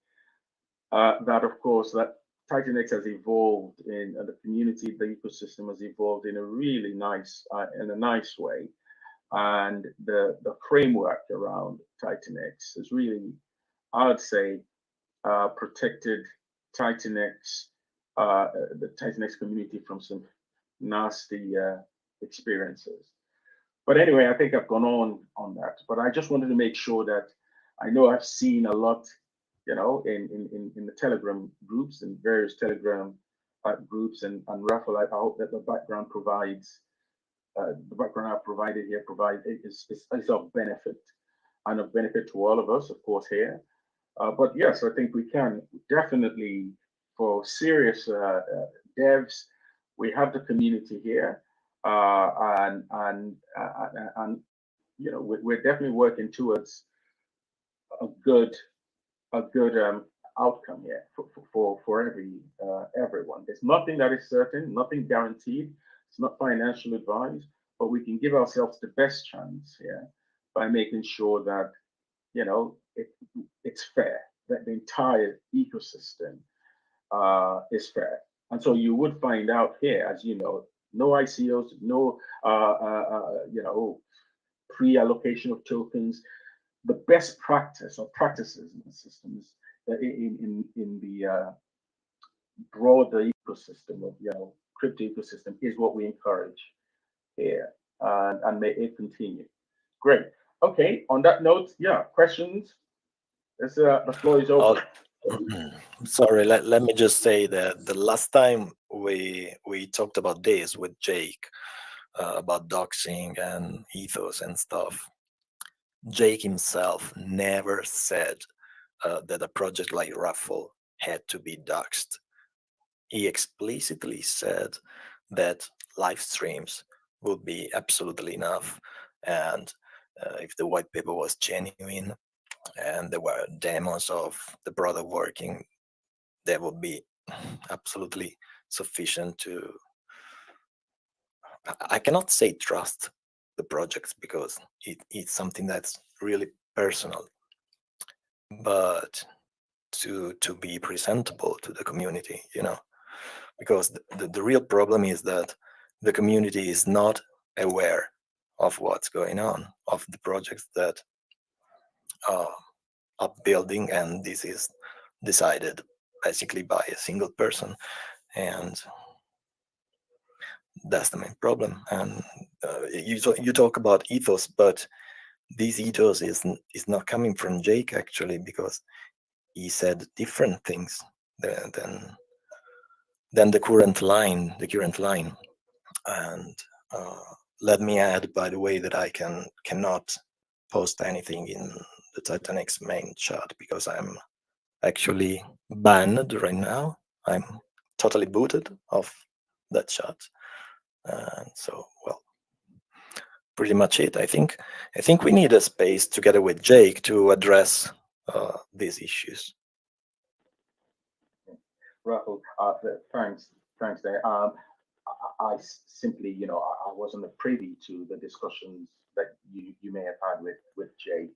that of course that TitanX has evolved in the community, the ecosystem has evolved in a really nice way. And the framework around TitanX has really, I would say, protected TitanX, the TitanX community, from some nasty experiences. But anyway, I think I've gone on that. But I just wanted to make sure that I know I've seen a lot, in the Telegram groups and various Telegram groups and Raffle. I hope that the background provides. The background I've provided here is of benefit, and of benefit to all of us, of course, here. But yes, I think we can definitely, for serious devs, we have the community here, and we're definitely working towards a good outcome here for everyone. There's nothing that is certain, nothing guaranteed. It's not financial advice, but we can give ourselves the best chance here by making sure that, you know, it's fair, that the entire ecosystem is fair. And so you would find out here, as you know, no ICOs, no, you know, pre-allocation of tokens. The best practice or practices in the systems in the broader ecosystem of, you know, crypto ecosystem is what we encourage here, and may it continue. Great. Okay. On that note, yeah, questions. The floor is open. Sorry, let me just say that the last time we talked about this with Jake, about doxing and ethos and stuff, Jake himself never said that a project like Raffle had to be doxed. He explicitly said that live streams would be absolutely enough, and if the white paper was genuine and there were demos of the product working, that would be absolutely sufficient to, I cannot say trust the projects because it's something that's really personal, but to be presentable to the community, you know, because the real problem is that the community is not aware of what's going on, of the projects that are building, and this is decided basically by a single person, and that's the main problem. And you talk about ethos, but this ethos is not coming from Jake actually, because he said different things than the current line. And let me add, by the way, that I cannot post anything in the TitanX main chat because I'm actually banned right now. I'm totally booted off that chat. So, well, pretty much it. I think we need a space together with Jake to address these issues. Raffle, thanks there. I simply, you know, I wasn't privy to the discussions that you may have had with Jake,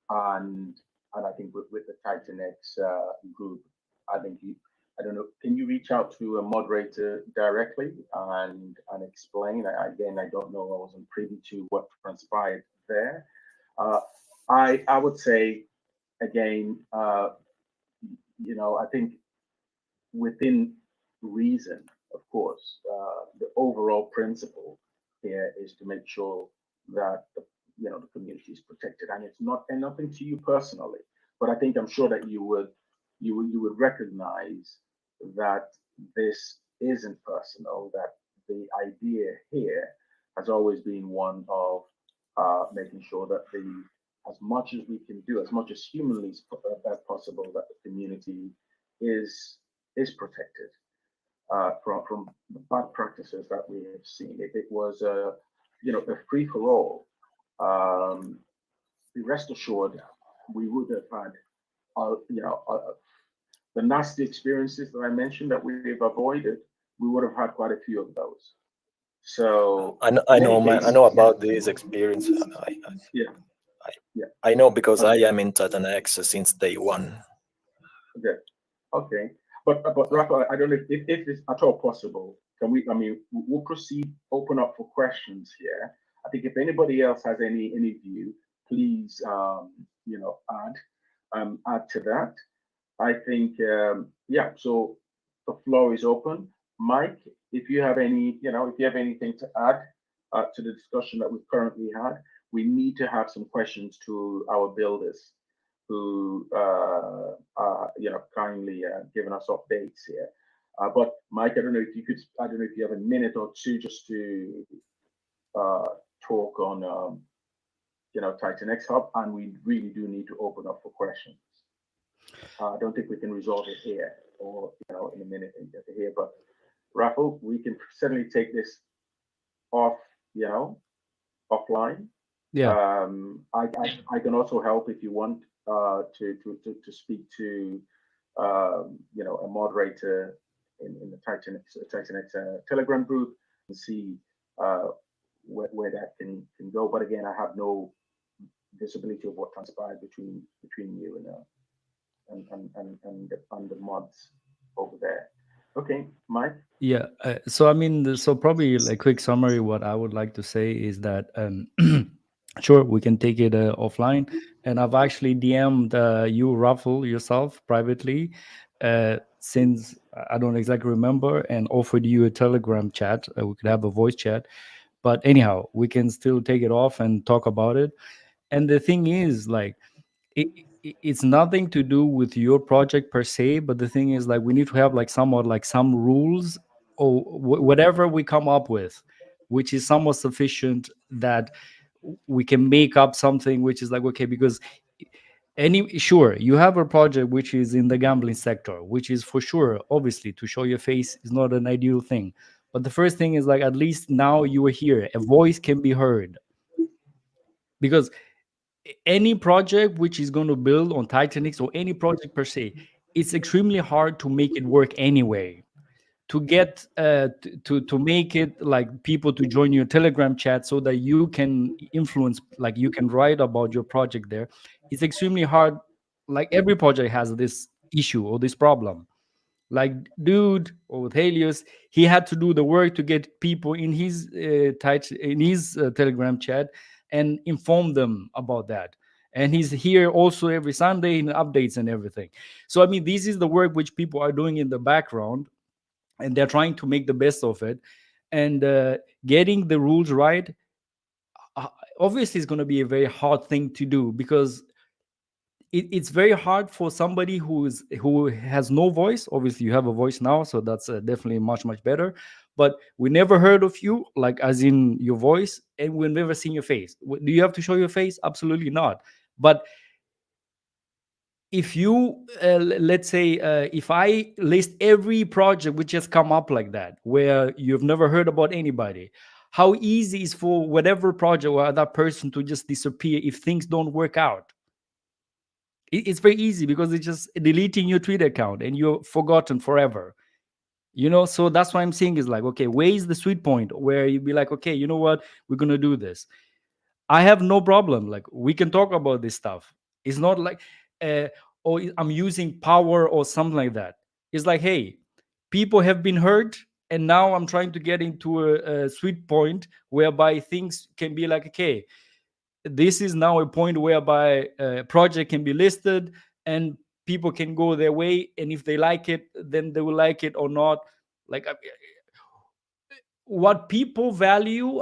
and I think with the TitanX group, I think I don't know, can you reach out to a moderator directly and explain? Again, I don't know, I wasn't privy to what transpired there. I would say, again, you know, I think within reason, of course, the overall principle here is to make sure that you know, the community is protected, and it's not, and nothing to you personally, but I think I'm sure that you would recognize that this isn't personal, that the idea here has always been one of making sure that as much as we can do, as much as humanly possible, that the community is protected from the bad practices that we have seen. If it was you know, a free for all, be rest assured we would have had you know, the nasty experiences that I mentioned that we've avoided. We would have had quite a few of those. So I know, man. I know about these experiences. I know because I am in TitanX since day one. Okay. But Rafa, I don't know if it's at all possible. Can we? I mean, we'll proceed. Open up for questions here. I think if anybody else has any view, please you know, add to that. I think yeah. So the floor is open. Mike, if you have any, you know, if you have anything to add to the discussion that we've currently had, we need to have some questions to our builders who you know, kindly given us updates here. But Mike, I don't know if you could, I don't know if you have a minute or two just to talk on you know, TitanX Hub, and we really do need to open up for questions. I don't think we can resolve it here or, you know, in a minute and get it here, but Raffle, we can certainly take this off, you know, offline. Yeah. I can also help if you want to speak to you know, a moderator in the TitanX Telegram group and see where that can go. But again, I have no visibility of what transpired between you and the mods over there. Okay, Mike. Yeah. So I mean, so probably a quick summary. What I would like to say is that sure, we can take it offline, and I've actually DM'd you, Raffle, yourself privately, since I don't exactly remember, and offered you a Telegram chat. We could have a voice chat, but anyhow, we can still take it off and talk about it. And the thing is, like, it's nothing to do with your project per se, but the thing is, like, we need to have like somewhat like some rules or whatever we come up with, which is somewhat sufficient that we can make up something which is like, okay, because sure, you have a project which is in the gambling sector, which is for sure, obviously, to show your face is not an ideal thing. But the first thing is, like, at least now you are here, a voice can be heard. Because any project which is going to build on TitanX, or any project per se, it's extremely hard to make it work anyway. To get to make it like people to join your Telegram chat so that you can influence, like you can write about your project there, it's extremely hard. Like every project has this issue or this problem. Like Dude or with Helios, he had to do the work to get people in his Telegram chat and inform them about that. And he's here also every Sunday in updates and everything. So I mean, this is the work which people are doing in the background, and they're trying to make the best of it. And getting the rules right, obviously, is going to be a very hard thing to do, because it's very hard for somebody who has no voice. Obviously, you have a voice now, so that's definitely much better. But we never heard of you, like as in your voice, and we've never seen your face. Do you have to show your face? Absolutely not. But if you let's say if I list every project which has come up like that, where you've never heard about anybody, how easy is for whatever project or that person to just disappear if things don't work out? It's very easy, because it's just deleting your Twitter account and you're forgotten forever. So that's why I'm saying is like, okay, where is the sweet point where you'd be like, okay, you know what, we're gonna do this. I have no problem. Like, we can talk about this stuff. It's not like, oh, I'm using power or something like that. It's like, hey, people have been hurt, and now I'm trying to get into a sweet point whereby things can be like, okay, this is now a point whereby a project can be listed and people can go their way, and if they like it, then they will like it or not. Like, what people value,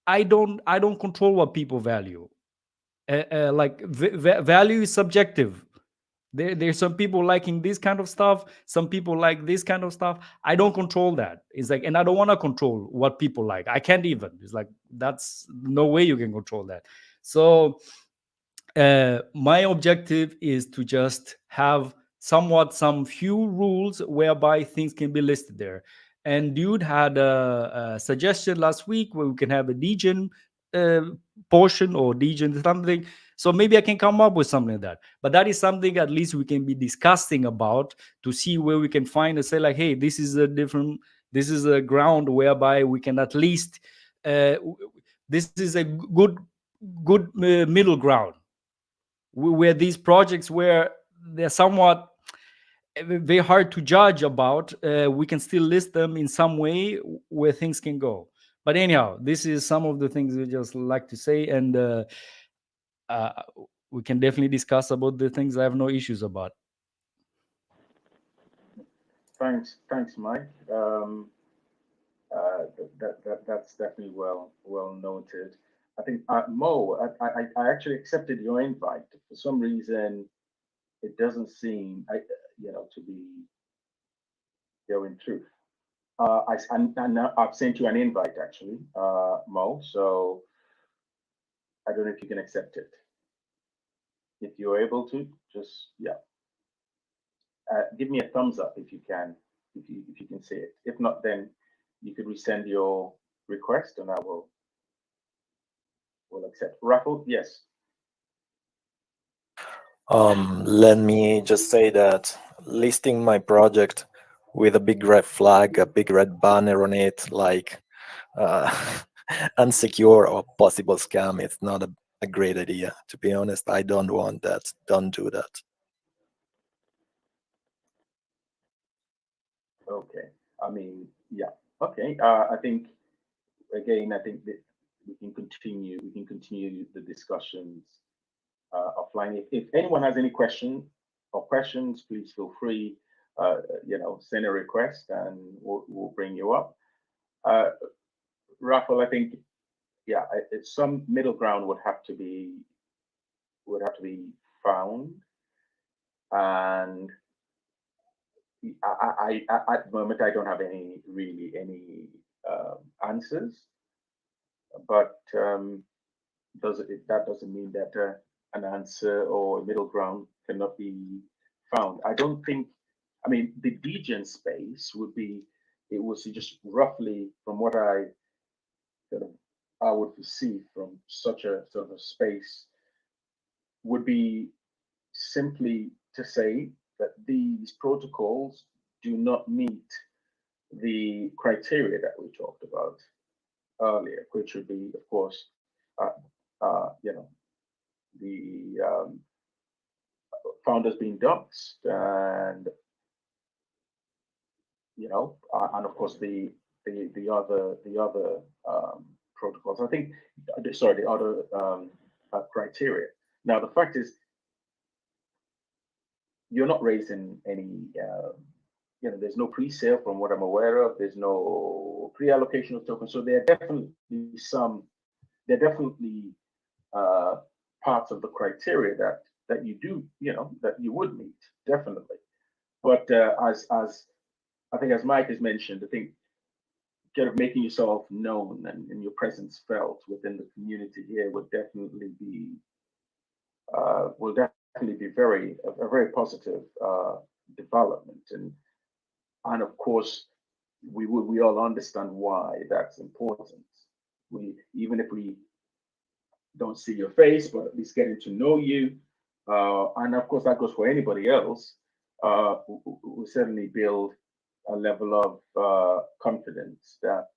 I don't control what people value. Like, value is subjective. There's some people liking this kind of stuff, some people like this kind of stuff. I don't control that. It's like, and I don't want to control what people like. I can't even. It's like, that's no way you can control that. So my objective is to just have some few rules whereby things can be listed there. And Dude had a suggestion last week where we can have a degen portion or degen something. So maybe I can come up with something like that. But that is something at least we can be discussing about, to see where we can find and say like, hey, this is a ground whereby we can at least this is a good middle ground, where these projects, where they're somewhat very hard to judge about, we can still list them in some way where things can go. But anyhow, this is some of the things we just like to say, and we can definitely discuss about the things I have no issues about. Thanks, Mike. That's definitely well noted. I think Mo, I actually accepted your invite. For some reason, it doesn't seem to be going through. I've sent you an invite actually, Mo. So I don't know if you can accept it. If you're able to, just give me a thumbs up if you can, if you can see it. If not, then you could resend your request, and I will accept. Raffle, yes. Let me just say that listing my project with a big red flag, a big red banner on it, like unsecure or possible scam, it's not a great idea. To be honest, I don't want that. Don't do that. Okay. I mean, yeah. Okay. I think again, I think that we can continue. We can continue the discussions offline. If anyone has any questions, please feel free. Send a request, and we'll bring you up. Raffle, I think, yeah, some middle ground would have to be found, and I at the moment I don't have any answers, but that doesn't mean that an answer or a middle ground cannot be found. I don't think. I mean, the degen space would be. It was just roughly from what I would perceive from such a sort of a space would be simply to say that these protocols do not meet the criteria that we talked about earlier, which would be, of course, the founders being doxxed, and and of course the other protocols. I think, sorry, the other criteria. Now the fact is, you're not raising any. There's no pre-sale from what I'm aware of. There's no pre-allocation of tokens. So there are definitely parts of the criteria that you do, that you would meet, definitely. But as I think, as Mike has mentioned, I think kind of making yourself known and your presence felt within the community here would definitely be a very positive development, and of course we all understand why that's important. Even if we don't see your face, but at least getting to know you, and of course that goes for anybody else, will certainly build a level of confidence that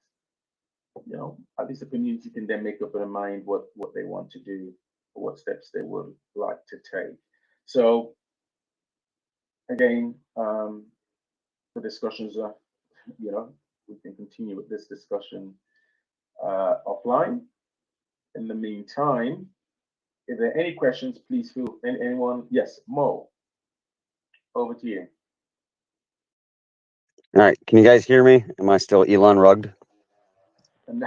at least the community can then make up their mind what they want to do, or what steps they would like to take. So again, the discussions are, we can continue with this discussion offline. In the meantime, if there are any questions, please feel anyone. Yes, Mo, over to you. All right, can you guys hear me? Am I still Elon rugged? And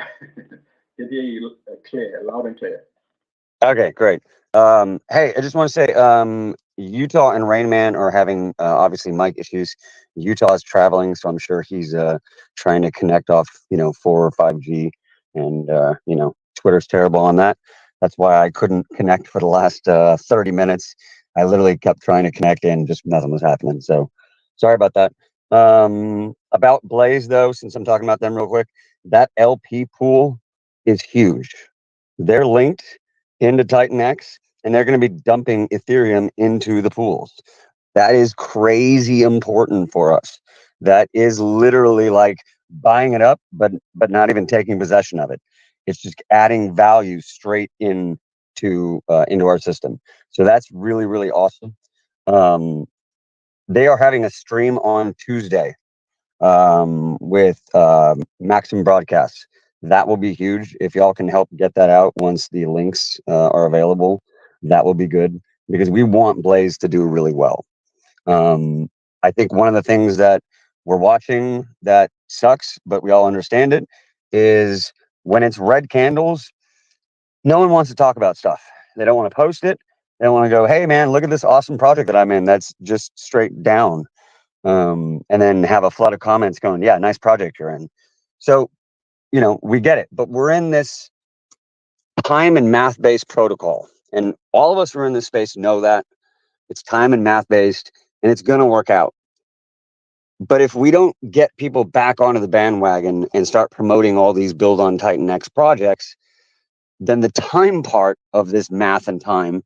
can hear you clear, loud and clear. Okay, great. Hey, I just want to say, Utah and Rain Man are having obviously mic issues. Utah is traveling, so I'm sure he's trying to connect off 4 or 5G, and Twitter's terrible on that. That's why I couldn't connect for the last 30 minutes. I literally kept trying to connect in, just nothing was happening. So sorry about that. About Blaze though, since I'm talking about them real quick, that LP pool is huge. They're linked into TitanX, and they're going to be dumping Ethereum into the pools. That is crazy important for us. That is literally like buying it up, but not even taking possession of it. It's just adding value straight into our system. So that's really, really awesome. They are having a stream on Tuesday with Maxim Broadcasts. That will be huge. If y'all can help get that out once the links are available, that will be good, because we want Blaze to do really well. I think one of the things that we're watching that sucks, but we all understand it, is when it's red candles, no one wants to talk about stuff. They don't want to post it. They don't want to go, hey man, look at this awesome project that I'm in. That's just straight down. And then have a flood of comments going, yeah, nice project you're in. So, we get it, but we're in this time and math-based protocol, and all of us who are in this space know that it's time and math-based, and it's going to work out. But if we don't get people back onto the bandwagon and start promoting all these build on TitanX projects, then the time part of this math and time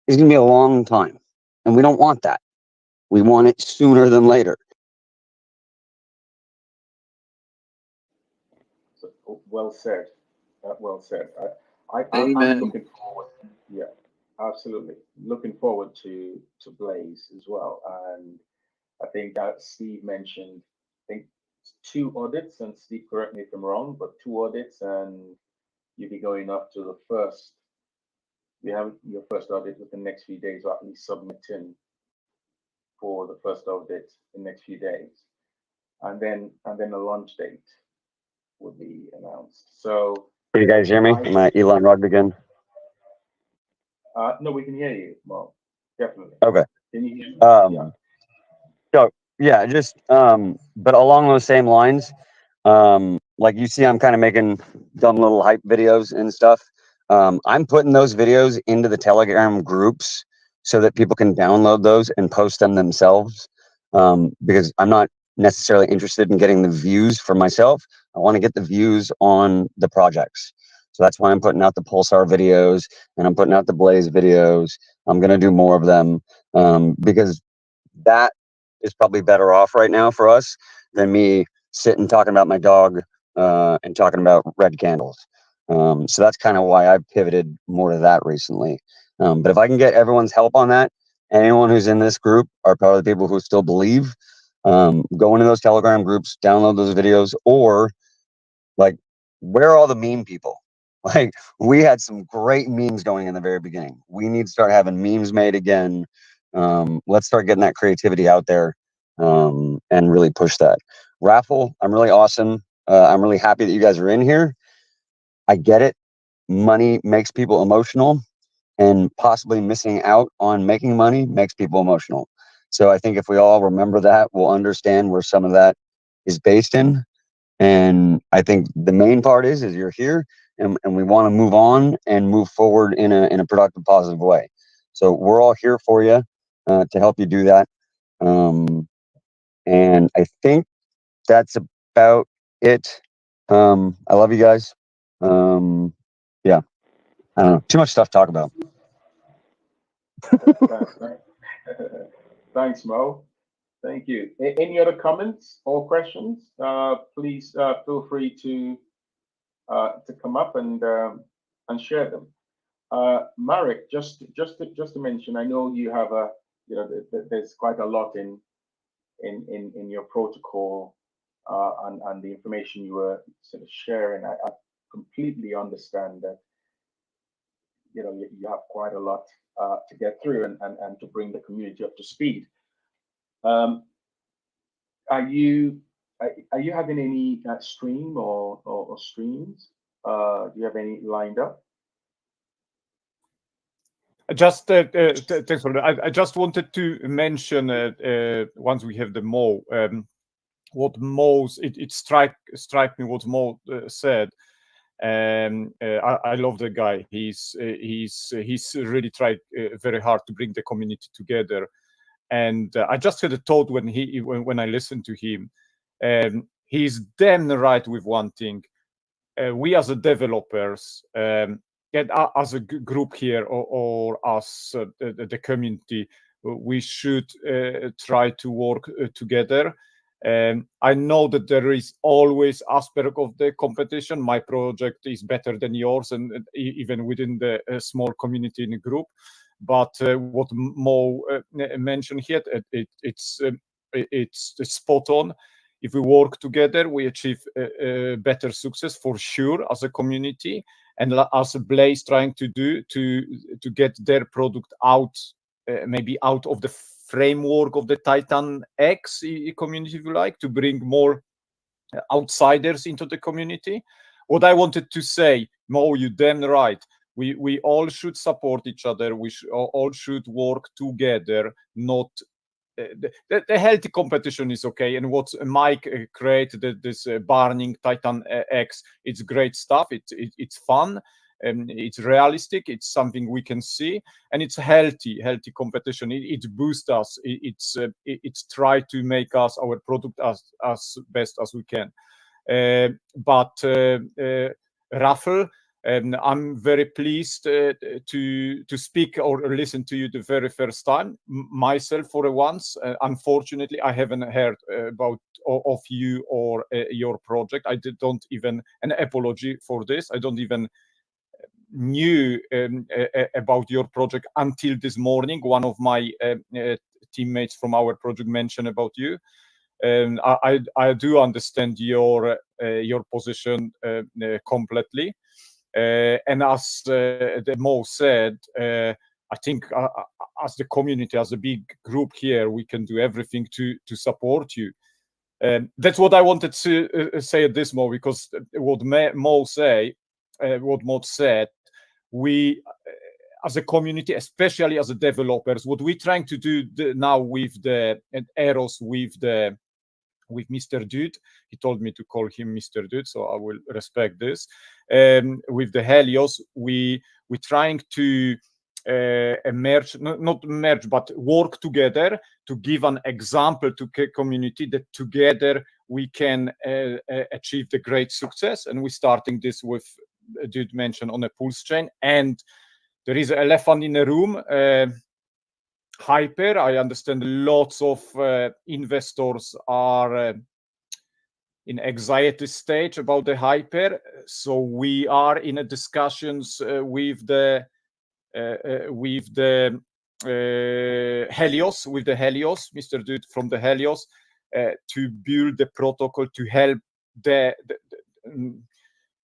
is going to be a long time, and we don't want that. We want it sooner than later. So, well said. Well said. I'm Amen. looking forward. Yeah, absolutely. Looking forward to Blaze as well. And I think that Steve mentioned, I think 2 audits, and Steve, correct me if I'm wrong, but 2 audits, and you'll be going up to the first. You have your first audit within the next few days, or at least submitting for the first audit in the next few days, and then a launch date will be announced. So, Can you guys hear me? Am I Elon Rugged again? no, we can hear you. Well, definitely. Okay. Can you hear me? Um, So yeah, just but along those same lines, like you see, I'm kind of making dumb little hype videos and stuff. I'm putting those videos into the Telegram groups so that people can download those and post them themselves. Because I'm not necessarily interested in getting the views for myself. I want to get the views on the projects. So that's why I'm putting out the Pulsar videos and I'm putting out the Blaze videos. I'm gonna do more of them because that is probably better off right now for us than me sitting talking about my dog and talking about red candles. So that's kind of why I've pivoted more to that recently. But if I can get everyone's help on that, anyone who's in this group are probably the people who still believe, go into those Telegram groups, download those videos, or like, where are all the meme people? Like, we had some great memes going in the very beginning. We need to start having memes made again. Let's start getting that creativity out there and really push that. Raffle, I'm really awesome. I'm really happy that you guys are in here. I get it. Money makes people emotional, and possibly missing out on making money makes people emotional. So I think if we all remember that, we'll understand where some of that is based in. And I think the main part is you're here and we want to move on and move forward in a productive, positive way. So we're all here for you to help you do that. And I think that's about it. I love you guys. Yeah, I don't know. Too much stuff to talk about. Thanks, Mo. Thank you. Any other comments or questions? Please feel free to come up and share them. Marek, just to mention, I know you have there's quite a lot in your protocol and the information you were sort of sharing. I completely understand that you have quite a lot to get through and to bring the community up to speed. Are you having any stream or streams? Do you have any lined up? Just thanks for that. I just wanted to mention once we have the Mo, what Mo's it strike me what Mo said. I love the guy. He's really tried very hard to bring the community together. And I just had a thought when I listened to him. He's damn right with one thing. We as a developers, as a group here, or as the community, we should try to work together. I know that there is always aspect of the competition. My project is better than yours, and even within the small community in a group. But what Mo mentioned here, it's spot on. If we work together, we achieve better success for sure as a community, and as a Blaze trying to do to get their product out, maybe out of the framework of the TitanX community, if you like, to bring more outsiders into the community. What I wanted to say, Mo, you damn right. We all should support each other. We all should work together, not the healthy competition is okay. And what Mike created, this burning TitanX, it's great stuff. It's fun. It's realistic. It's something we can see, and it's healthy competition. It boosts us. It's try to make us our product as best as we can. But Raffle, And I'm very pleased to speak or listen to you the very first time myself for once. Unfortunately, I haven't heard about of you or your project. I don't even an apology for this. I don't even knew about your project until this morning. One of my teammates from our project mentioned about you. I do understand your position completely. And as the Mo said, I think as the community, as a big group here, we can do everything to support you. That's what I wanted to say at this moment, because what Mo said, we as a community, especially as a developers, what we're trying to do now with the Eros, with Mr. Dude, he told me to call him Mr. Dude, so I will respect this. With the Helios, we're trying to not merge, but work together to give an example to the community that together we can achieve the great success. And we're starting this with Dude mentioned on a pulse chain, and there is an elephant in the room. Hyper, I understand lots of investors are in anxiety stage about the Hyper, so we are in a discussions with the Helios, Mr. Dude from the Helios, to build the protocol to help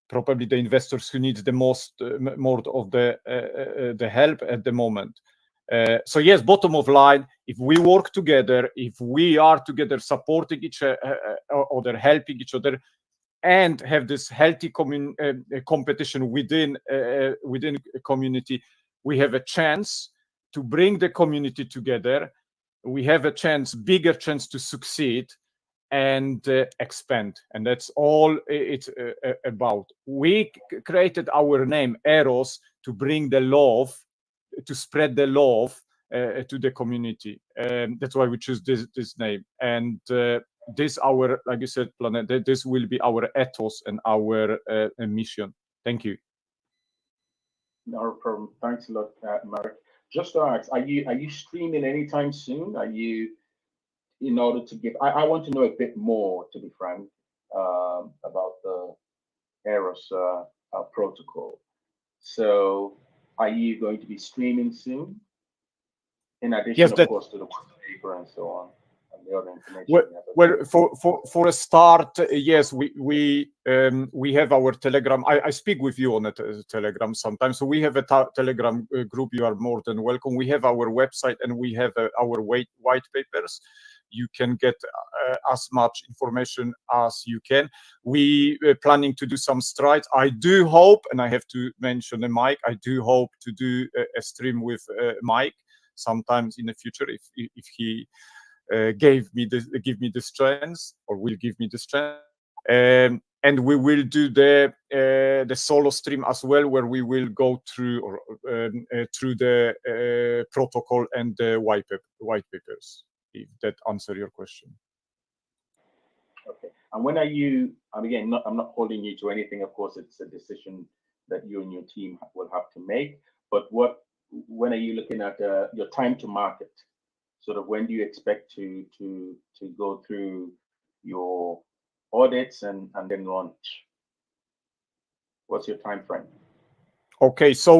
probably the investors who need the most more of the help at the moment. So yes, bottom of line, if we work together, if we are together supporting each other, helping each other, and have this healthy competition within a community, we have a chance to bring the community together. We have a bigger chance to succeed and expand, and that's all it's about. We created our name Eros to bring the love, to spread the love to the community, and that's why we choose this name. And this our, like you said, planet. This will be our ethos and our mission. Thank you. No problem. Thanks a lot, Marek. Just to ask, are you streaming anytime soon? Are you, in order to give, I want to know a bit more, to be frank, about the Eros protocol. So are you going to be streaming soon? In addition, yes, of course, to the white paper and so on, and the other information. Well, for a start, yes, we have our Telegram. I speak with you on a Telegram sometimes. So we have a Telegram group. You are more than welcome. We have our website and we have our white papers. You can get as much information as you can. We are planning to do some strides. I do hope, and I have to mention Mike, I do hope to do a stream with Mike sometimes in the future if he give me this chance, or will give me this chance. And we will do the solo stream as well, where we will go through through the protocol and the white papers. If that answer your question. Okay. And when are you? And again, I'm not holding you to anything. Of course, it's a decision that you and your team will have to make. But when are you looking at your time to market? Sort of when do you expect to go through your audits and then launch? What's your time frame? Okay, so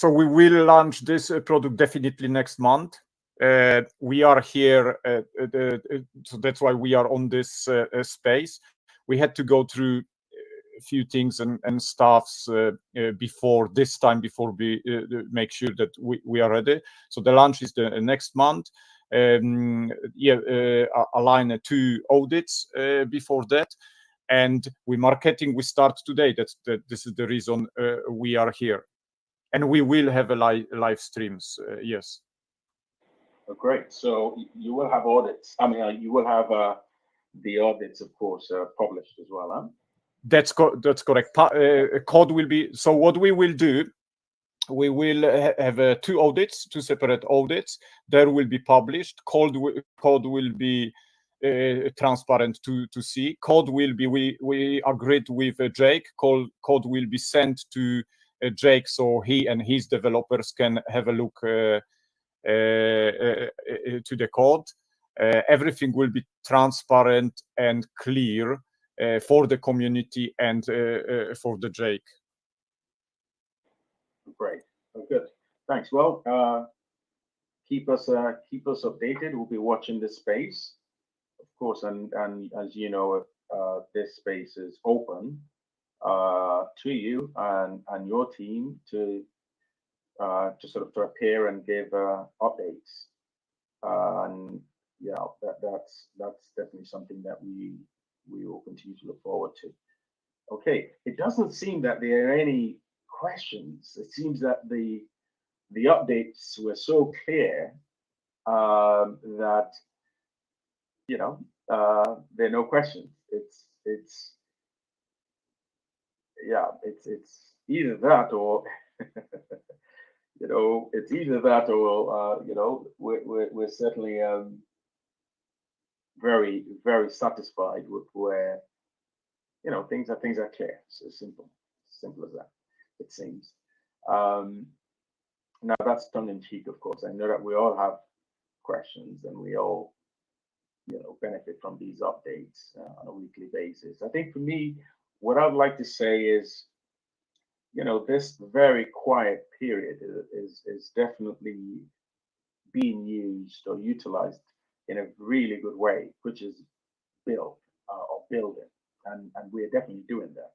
we will launch this product definitely next month. We are here, so that's why we are on this space. We had to go through a few things and stuffs before we make sure that we are ready. So the launch is the next month. Align 2 audits before that, and we start today. This is the reason we are here, and we will have a live streams. Yes. Oh, great. So you will have audits. I mean, you will have the audits, of course, published as well, huh? That's correct. Code will be. So what we will do, we will have 2 separate audits. There will be published. Code will be transparent to see. Code will be, we agreed with Jake, code will be sent to Jake so he and his developers can have a look to the code. Everything will be transparent and clear for the community and for the Jake. Great. Oh, good. Thanks. Well, keep us updated. We'll be watching this space, of course, and as you know, this space is open to you and your team to sort of to appear and give updates. And yeah, that's definitely something that we will continue to look forward to. Okay, it doesn't seem that there are any questions. It seems that the updates were so clear that there are no questions. It's either that or it's either that or we're certainly very, very satisfied with where things are clear. So simple as that, it seems. Now that's tongue in cheek, of course. I know that we all have questions and we all benefit from these updates on a weekly basis. I think for me, what I'd like to say is, this very quiet period is definitely being used or utilized in a really good way, which is building, and we're definitely doing that.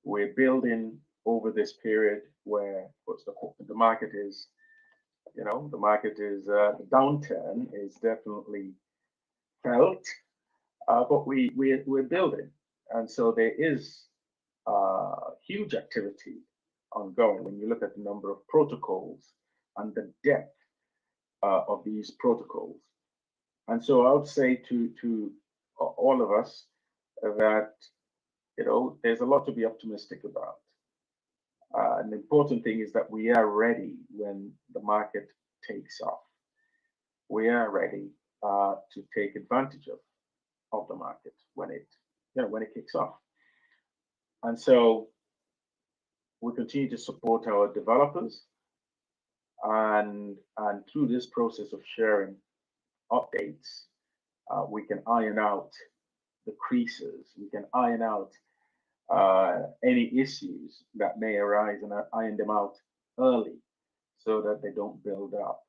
We're building over this period where the market is, the downturn is definitely felt, but we're building, and so there is huge activity ongoing when you look at the number of protocols and the depth of these protocols. And so I would say to all of us that there's a lot to be optimistic about. And the important thing is that we are ready when the market takes off. We are ready to take advantage of the market when it kicks off. And so we continue to support our developers, and through this process of sharing updates, we can iron out the creases. We can iron out any issues that may arise and iron them out early so that they don't build up.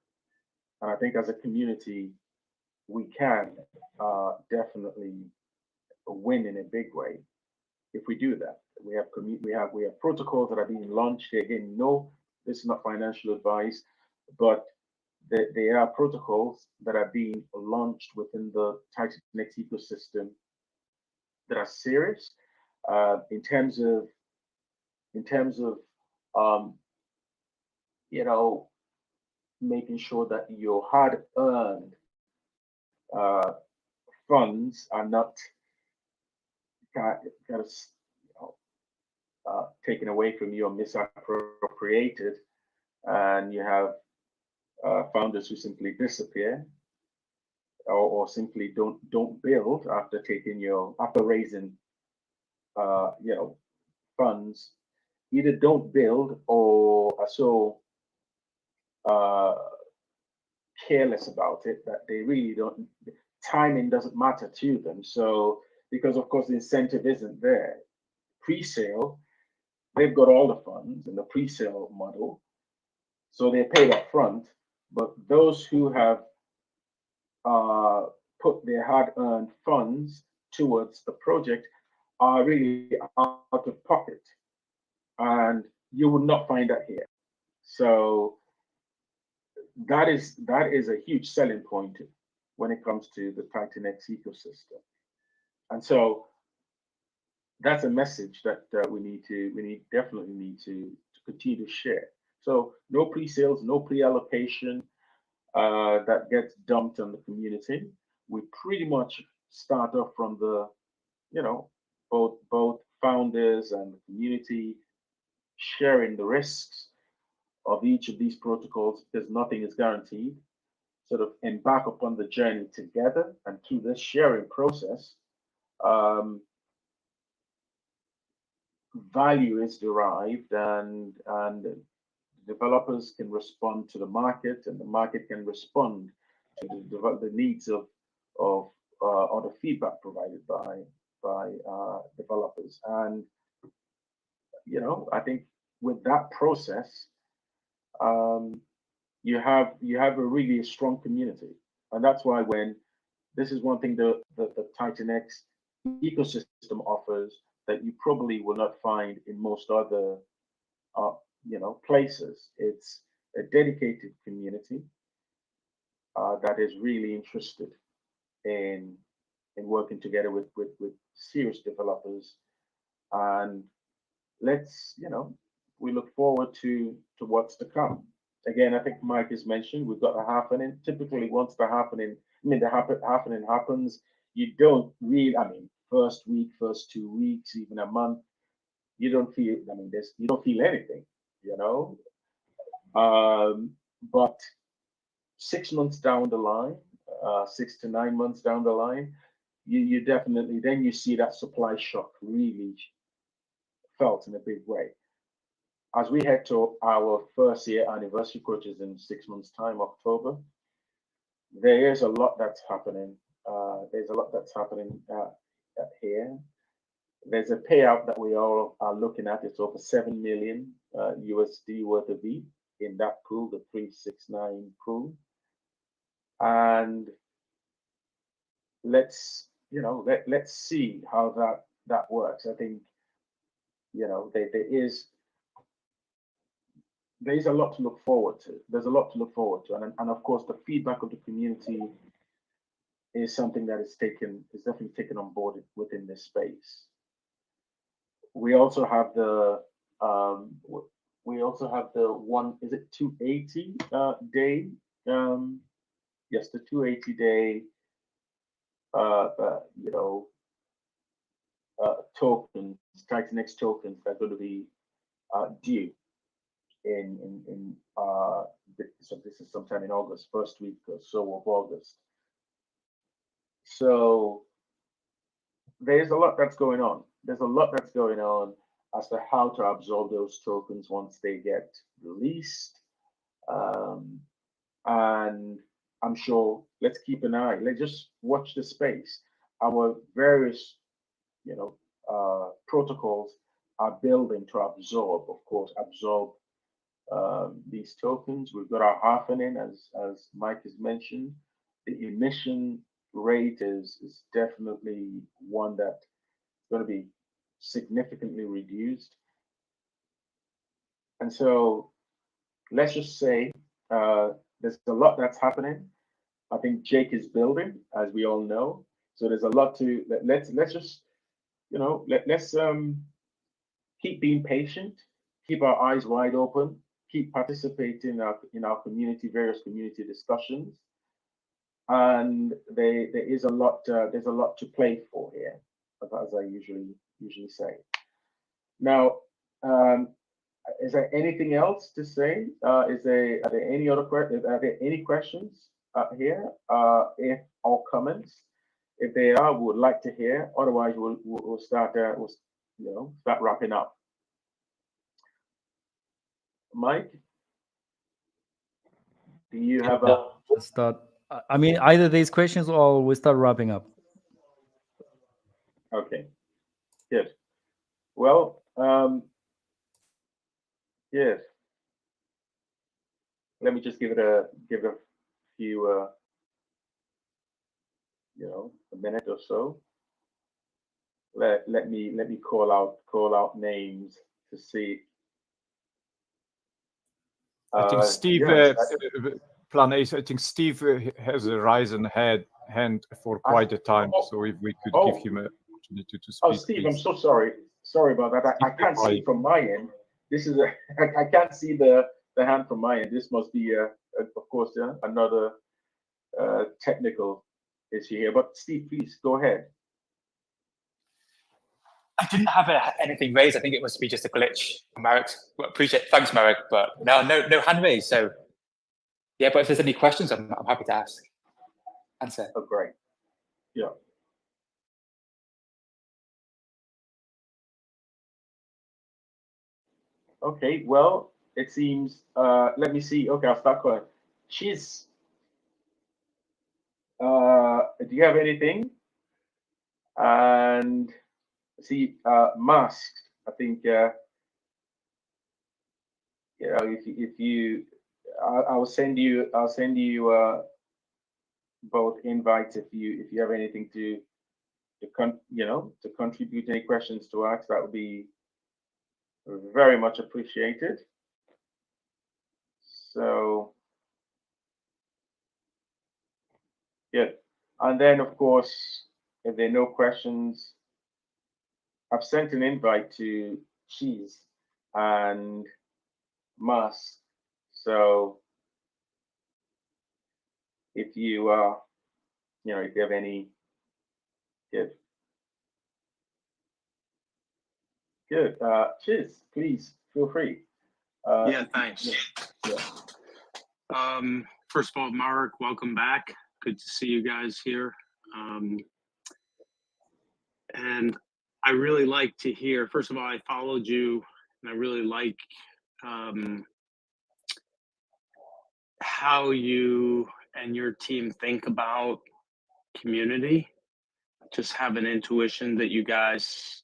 And I think as a community, we can definitely win in a big way if we do that. We have protocols that are being launched. Again, no, this is not financial advice, but there are protocols that are being launched within the TitanX ecosystem that are serious in terms of making sure that your hard-earned funds are not taken away from you or misappropriated, and you have founders who simply disappear or simply don't build after raising funds, either don't build or are so careless about it that they really don't, timing doesn't matter to them. So because of course the incentive isn't there. Pre-sale, they've got all the funds in the pre-sale model, so they paid up front. But those who have put their hard-earned funds towards the project are really out of pocket, and you would not find that here. So that is a huge selling point when it comes to the TitanX ecosystem. And so that's a message that we definitely need to continue to share. So no pre-sales, no pre-allocation that gets dumped on the community. We pretty much start off from the, both founders and the community sharing the risks of each of these protocols, because nothing is guaranteed. sort of embark upon the journey together, and through this sharing process, value is derived, and developers can respond to the market, and the market can respond to the needs of or the feedback provided by developers. And I think with that process, you have a really strong community, and that's why this is one thing the TitanX ecosystem offers that you probably will not find in most other places. It's a dedicated community that is really interested in working together with serious developers, and we look forward to what's to come. Again, I think Mike has mentioned we've got the happening. Typically, once the happening happens, you don't really, first week, first 2 weeks, even a month, you don't feel, you don't feel anything, but 6 months down the line, 6 to 9 months down the line, you definitely, then you see that supply shock really felt in a big way. As we head to our first year anniversary, which is in 6 months' time, October, there is a lot that's happening. There's a lot that's happening here. There's a payout that we all are looking at. It's over 7 million USD worth of ETH in that pool, the 369 pool. And let's see how that works. I think there's a lot to look forward to. There's a lot to look forward to, and of course the feedback of the community is something that is definitely taken on board within this space. We also have the one, is it 280 day? Yes, the 280 day tokens, TitanX tokens that are going to be due so this is sometime in August, first week or so of August. So there's a lot that's going on. There's a lot that's going on as to how to absorb those tokens once they get released. And I'm sure, let's keep an eye. Let's just watch the space. Our various, protocols are building to absorb, of course, these tokens. We've got our halvening, as Mike has mentioned. The emission rate is definitely one that's going to be significantly reduced. And so let's just say there's a lot that's happening. I think Jake is building, as we all know. So there's a lot to let's just let's keep being patient, keep our eyes wide open, keep participating in our community, various community discussions, and there is a lot. There's a lot to play for here, as I usually say. Now, is there anything else to say? Are there any other questions? Are there any questions here? Or comments? If they are, we would like to hear. Otherwise, we'll start. Start wrapping up. Mike, do you have a? Let's start. Either these questions or we start wrapping up. Okay, good. Well, yes. Let me just give a few, a minute or so. Let me call out names to see. I think Steve, yes, Plan A. I think Steve has a risen hand for quite a time, so if we could give him an opportunity to speak. Oh, Steve, please. I'm so sorry. Sorry about that. I can't see from my end. This is I can't see the hand from my end. This must be, of course, another technical issue here. But Steve, please go ahead. I didn't have anything raised. I think it must be just a glitch. Marek, thanks, Marek, but no hand raised. So Yeah, but if there's any questions, I'm happy to answer. Oh, great. Yeah. Okay, well, it seems, let me see. Okay, I'll start going. Cheers. Do you have anything? And see, Musk, I think, you know, if you, I'll send you both invites if you have anything to contribute, any questions to ask, that would be very much appreciated. So, yeah. And then, of course, if there are no questions, I've sent an invite to Cheese and Musk. So, if you, if you have any, good. Cheers, please feel free. Yeah, thanks. Yeah. First of all, Mark, welcome back. Good to see you guys here. And I really like to hear, first of all, I followed you and I really like how you and your team think about community. Just have an intuition that you guys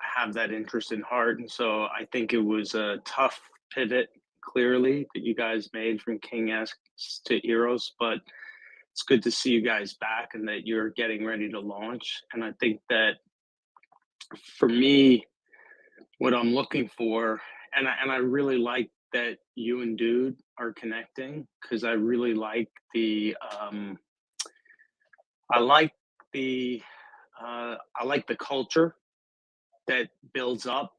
have that interest in heart. And so I think it was a tough pivot, clearly, that you guys made from KingX to Eros, but it's good to see you guys back and that you're getting ready to launch. And I think that for me, what I'm looking for, and I really like that you and Dude are connecting, because I really like the I like the culture that builds up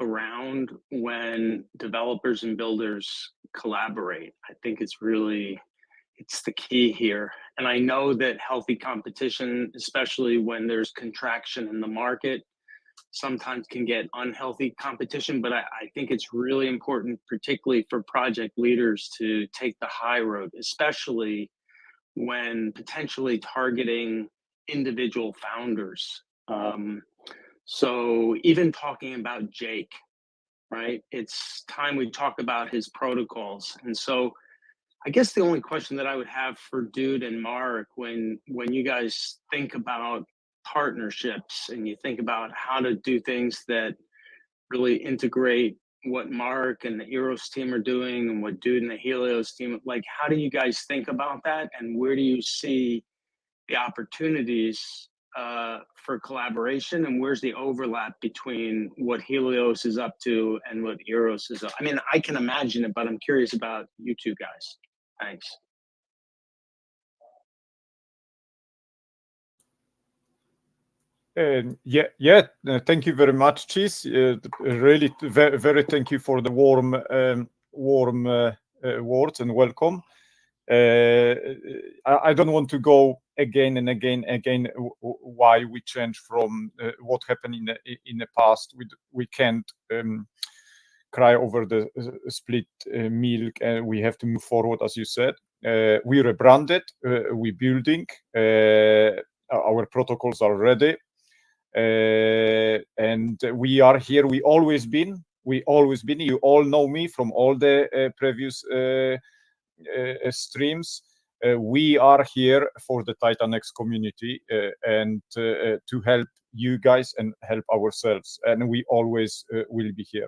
around when developers and builders collaborate. I think it's the key here. And I know that healthy competition, especially when there's contraction in the market, sometimes can get unhealthy competition, but I think it's really important, particularly for project leaders, to take the high road, especially when potentially targeting individual founders. So even talking about Jake, right? It's time we talk about his protocols. And so I guess the only question that I would have for Dude and Mark, when you guys think about partnerships and you think about how to do things that really integrate what Mark and the Eros team are doing and what Dude and the Helios team, like, how do you guys think about that? And where do you see the opportunities for collaboration, and where's the overlap between what Helios is up to and what Eros is up? I mean, I can imagine it, but I'm curious about you two guys. Thanks. Thank you very much, Cheese. Really, very thank you for the warm words and welcome. I don't want to go again and again why we changed from what happened in the past. We can't cry over the split milk, and we have to move forward, as you said. We rebranded, we building, our protocols are ready, and we are here. We always been. You all know me from all the previous streams. We are here for the TitanX community and to help you guys and help ourselves, and we always will be here.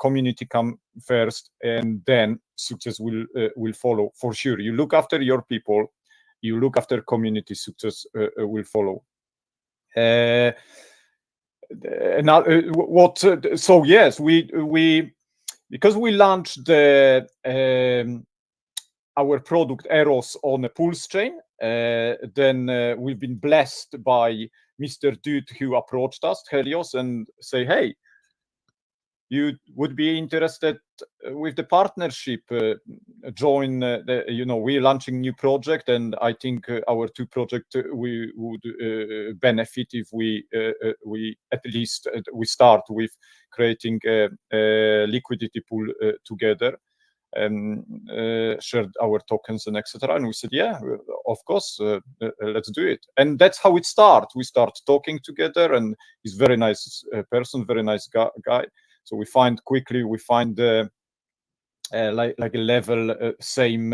Community come first, and then success will follow for sure. You look after your people, you look after community, success will follow. So yes, we because we launched the our product Eros on a Pulse chain, then we've been blessed by Mr. Dude, who approached us, Helios, and say, hey, you would be interested with the partnership, join we're launching new project, and I think our two project we would benefit if we at least we start with creating a liquidity pool together. shared our tokens and etc. And we said, yeah, of course, let's do it. And that's how it starts. We start talking together, and he's very nice person, very nice guy. So we find like a level, same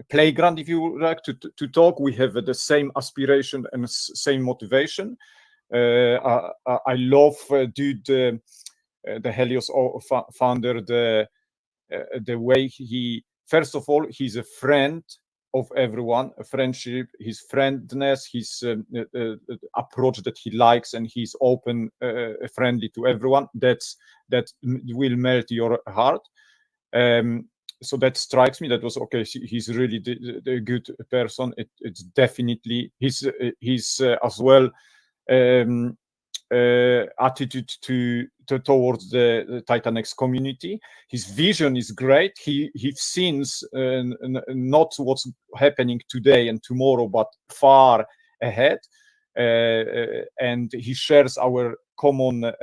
playground, if you like, to talk. We have the same aspiration and same motivation. I love Dude, the Helios founder, the way he, first of all, he's a friend of everyone, a friendship, his friendness, his approach that he likes, and he's open, friendly to everyone. That will melt your heart. So that strikes me. That was okay. He's really the good person. It's definitely his as well attitude towards the TitanX community. His vision is great. He sees not what's happening today and tomorrow, but far ahead, and he shares our common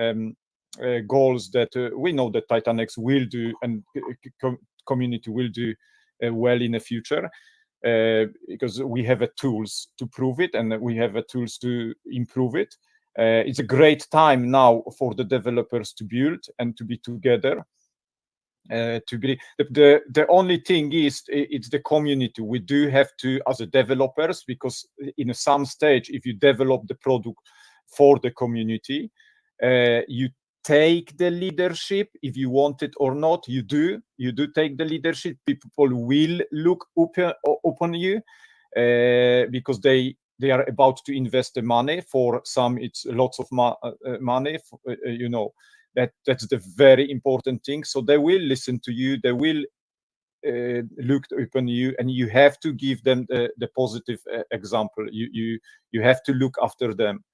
goals that we know that TitanX will do and community will do well in the future, because we have tools to prove it, and we have tools to improve it. It's a great time now for the developers to build and to be together. The only thing is, it's the community. We do have to, as a developers, because in some stage, if you develop the product for the community, you take the leadership. If you want it or not, you do take the leadership. People will look upon you, because they are about to invest the money. For some, it's lots of money. You know, that's the very important thing. So they will listen to you. They will look upon you, and you have to give them the positive example. You have to look after them.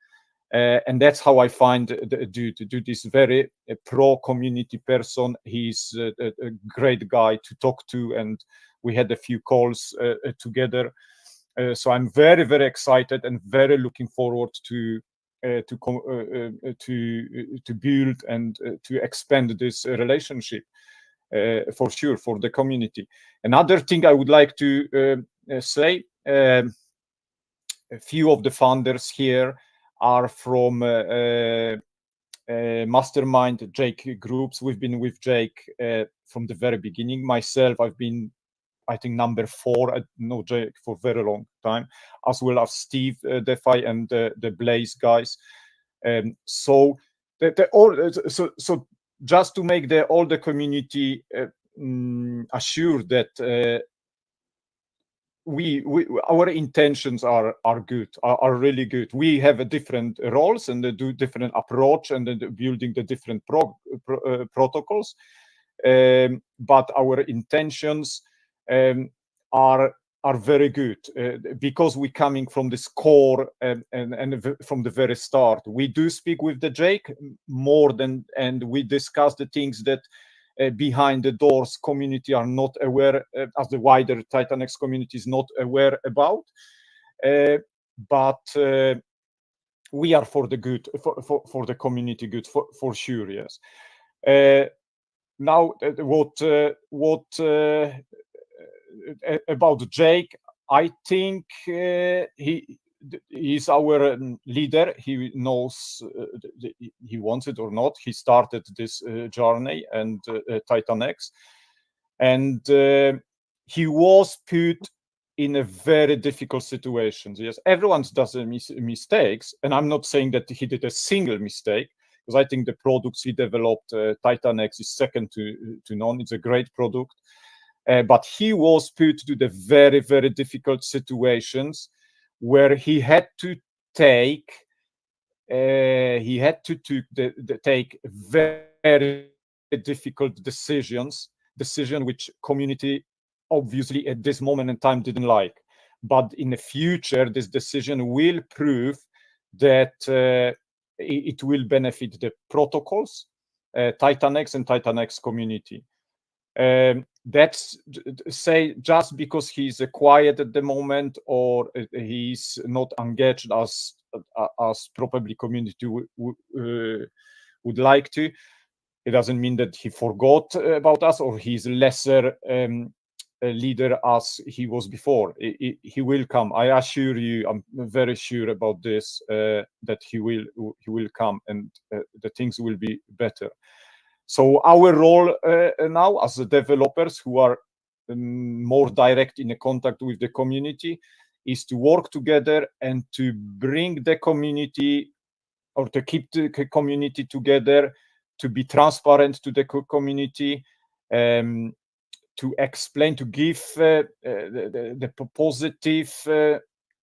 And that's how I find Dude is very pro-community person. He's a great guy to talk to, and we had a few calls together. So I'm very, very excited and very looking forward to build and to expand this relationship, for sure, for the community. Another thing I would like to say, a few of the founders here are from mastermind Jake groups. We've been with Jake from the very beginning. Myself, I've been, I think, number 4. I know Jake for a very long time, as well as Steve DeFi and the Blaze guys. So just to make all the community assured that our intentions are good, are really good. We have a different roles and do different approach, and then building the different protocols, but our intentions are very good, because we're coming from this core and from the very start. We do speak with the Jake more than, and we discuss the things that behind the doors community are not aware, as the wider TitanX community is not aware about, but we are for the good, for the community good, for sure. Yes. Now what about Jake? I think he's our leader. He knows he wants it or not. He started this journey and TitanX, and he was put in a very difficult situation. Yes, everyone does mistakes, and I'm not saying that he did a single mistake, because I think the products he developed, TitanX, is second to none. It's a great product, but he was put to the very, very difficult situations where he had to take take very difficult decisions which community obviously at this moment in time didn't like, but in the future this decision will prove that it will benefit the protocols, TitanX and TitanX community. That's say just because he's quiet at the moment, or he's not engaged as probably community would like to. It doesn't mean that he forgot about us or he's lesser a leader as he was before. He will come. I assure you, I'm very sure about this, that he will come, and the things will be better. So our role now as the developers who are more direct in the contact with the community is to work together and to bring the community, or to keep the community together, to be transparent to the community, to explain, to give the positive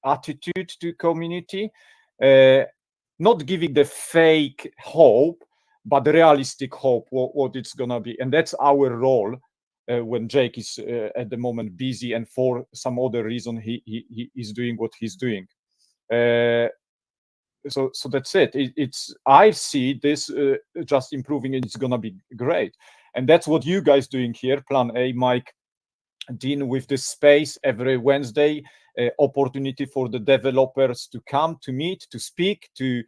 attitude to community, not giving the fake hope, but the realistic hope, what it's gonna be. And that's our role when Jake is at the moment busy, and for some other reason he is doing what he's doing. So that's it. I see this just improving, and it's gonna be great. And that's what you guys doing here, Plan A, Mike, Dean, with this space every Wednesday, opportunity for the developers to come, to meet, to speak, to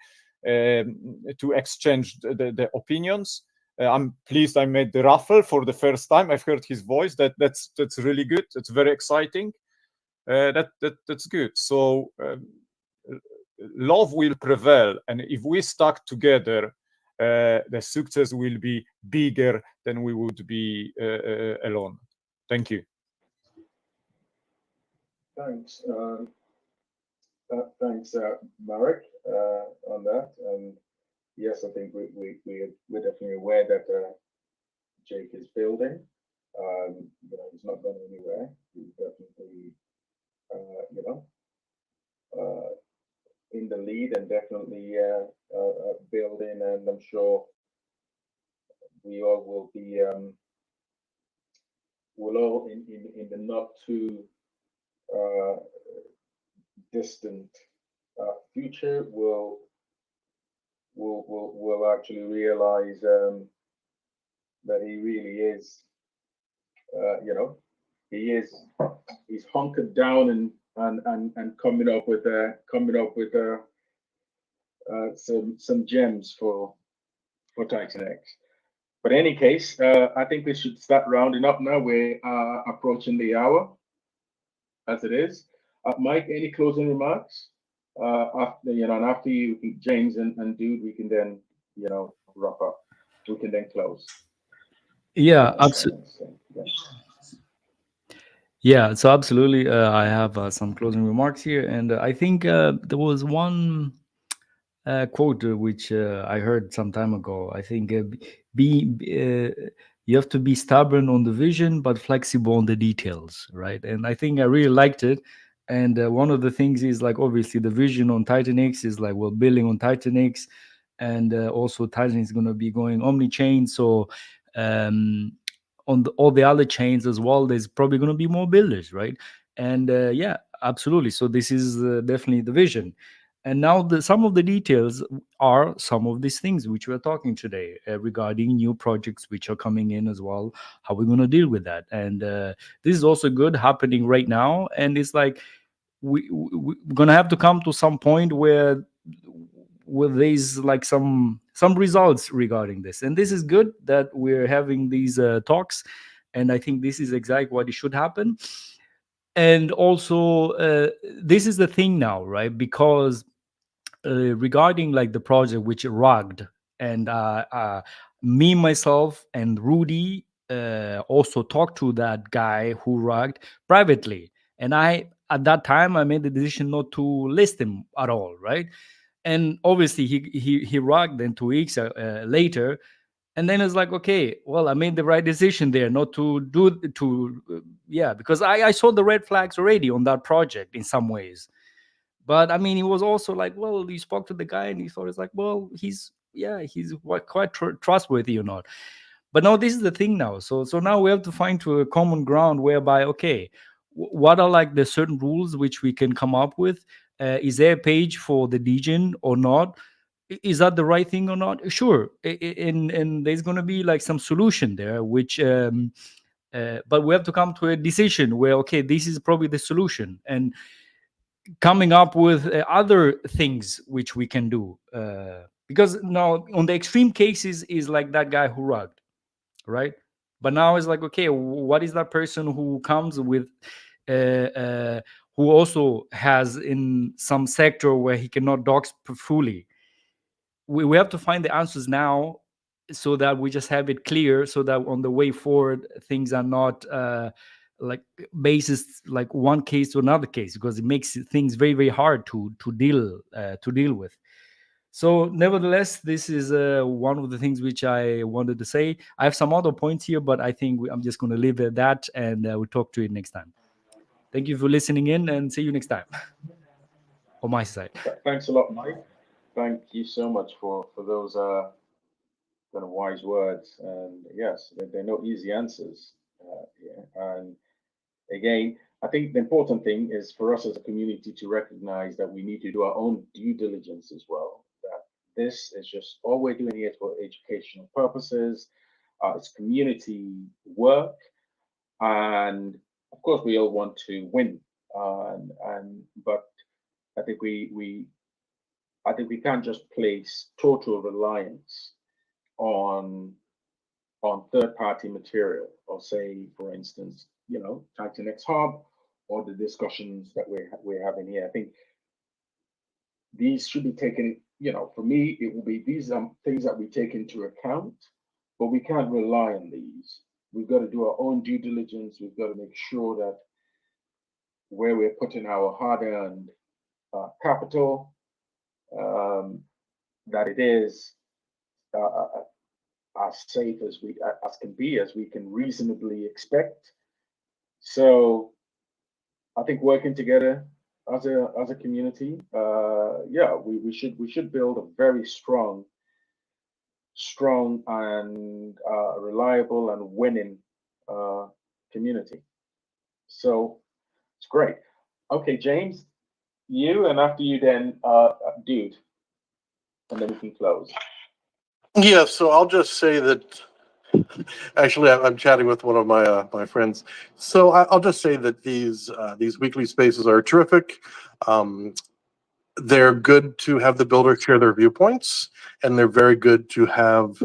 exchange the opinions. I'm pleased I made the Raffle for the first time. I've heard his voice. That's really good. That's very exciting. That's good. So love will prevail, and if we stuck together, the success will be bigger than we would be alone. Thank you. Thanks. Thanks, Marek, on that. Yes, I think we're definitely aware that Jake is building. He's not going anywhere. He's definitely, in the lead and definitely building. And I'm sure we all will be, we'll all in the not too distant future will actually realize that he really is, he's hunkered down and coming up with some gems for TitanX. But in any case, I think we should start rounding up now. We're approaching the hour as it is. Mike, any closing remarks? After and after you, James and Dude, we can then wrap up. We can then close. Yeah, absolutely. Yeah, so absolutely. I have some closing remarks here, and I think there was one quote which I heard some time ago. I think you have to be stubborn on the vision, but flexible on the details, right? And I think I really liked it. And one of the things is like, obviously the vision on TitanX is like, well, building on TitanX, and also Titan is going to be going omni-chain. So on all the other chains as well, there's probably going to be more builders, right? And yeah, absolutely. So this is definitely the vision. And now some of the details are some of these things which we're talking today regarding new projects which are coming in as well, how we're going to deal with that. And this is also good happening right now. And it's like, we're going to have to come to some point where there's like some results regarding this. And this is good that we're having these talks. And I think this is exactly what it should happen. And also, this is the thing now, right? Because regarding like the project which rugged, and me, myself, and Rudy also talked to that guy who rugged privately. And at that time, I made the decision not to list him at all, right? And obviously, he rugged, and 2 weeks later. And then it's like, okay, well, I made the right decision there not to because I saw the red flags already on that project in some ways. But I mean, he was also like, well, you spoke to the guy and he thought it's like, well, he's quite trustworthy or not. But now this is the thing now. So now we have to find to a common ground whereby, okay, what are like the certain rules which we can come up with? Is there a page for the degen or not? Is that the right thing or not? Sure. And there's going to be like some solution there, which, but we have to come to a decision where, okay, this is probably the solution. And coming up with other things which we can do. because now on the extreme cases is like that guy who rugged, right? But now it's like, okay, what is that person who comes with who also has in some sector where he cannot dox fully? We have to find the answers now, so that we just have it clear, so that on the way forward things are not like basis like one case to another case, because it makes things very, very hard to deal with. So nevertheless, this is one of the things which I wanted to say. I have some other points here, but I think I'm just going to leave it at that, and we'll talk to you next time. Thank you for listening in, and see you next time on my side. Thanks a lot, Mike. Thank you so much for those kind of wise words. And yes, they're no easy answers. And again, I think the important thing is for us as a community to recognize that we need to do our own due diligence as well. That this is just all we're doing here for educational purposes. It's community work, and of course we all want to win. But I think we can't just place total reliance on third-party material, or say, for instance, TitanX Hub, or the discussions that we're having here. I think these should be taken, for me, it will be, these are things that we take into account, but we can't rely on these. We've got to do our own due diligence. We've got to make sure that where we're putting our hard-earned capital, that it is as safe as can be, as we can reasonably expect. So I think working together as a community, we should build a very strong and reliable and winning community. So it's great. Okay, James, you, and after you then Dude, and then we can close. Yeah, so I'll just say that. Actually, I'm chatting with one of my friends. So I'll just say that these weekly spaces are terrific. They're good to have the builders share their viewpoints, and they're very good to have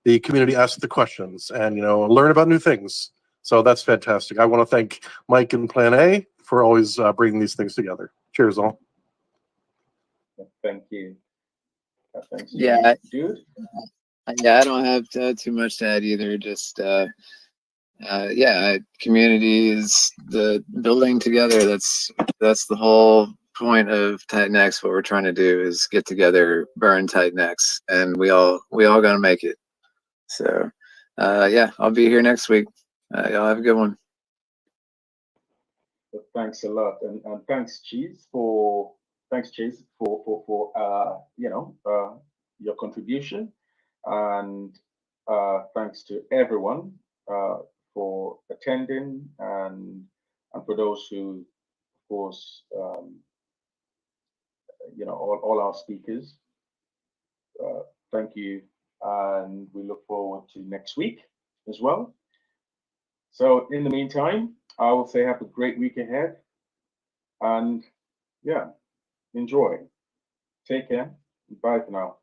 the community ask the questions and learn about new things. So that's fantastic. I want to thank Mike and Plan A for always bringing these things together. Cheers, all. Thank you. Thanks. Yeah, Dude. Yeah, I don't have too much to add either. Just community is the building together. That's the whole point of TitanX. What we're trying to do is get together, burn TitanX, and we all gonna make it. So I'll be here next week. Y'all have a good one. Thanks a lot, and thanks, Cheese, for your contribution, and thanks to everyone for attending, and for those who, of course, all our speakers. Thank you, and we look forward to next week as well. So in the meantime, I will say have a great week ahead, and enjoy. Take care. Bye for now.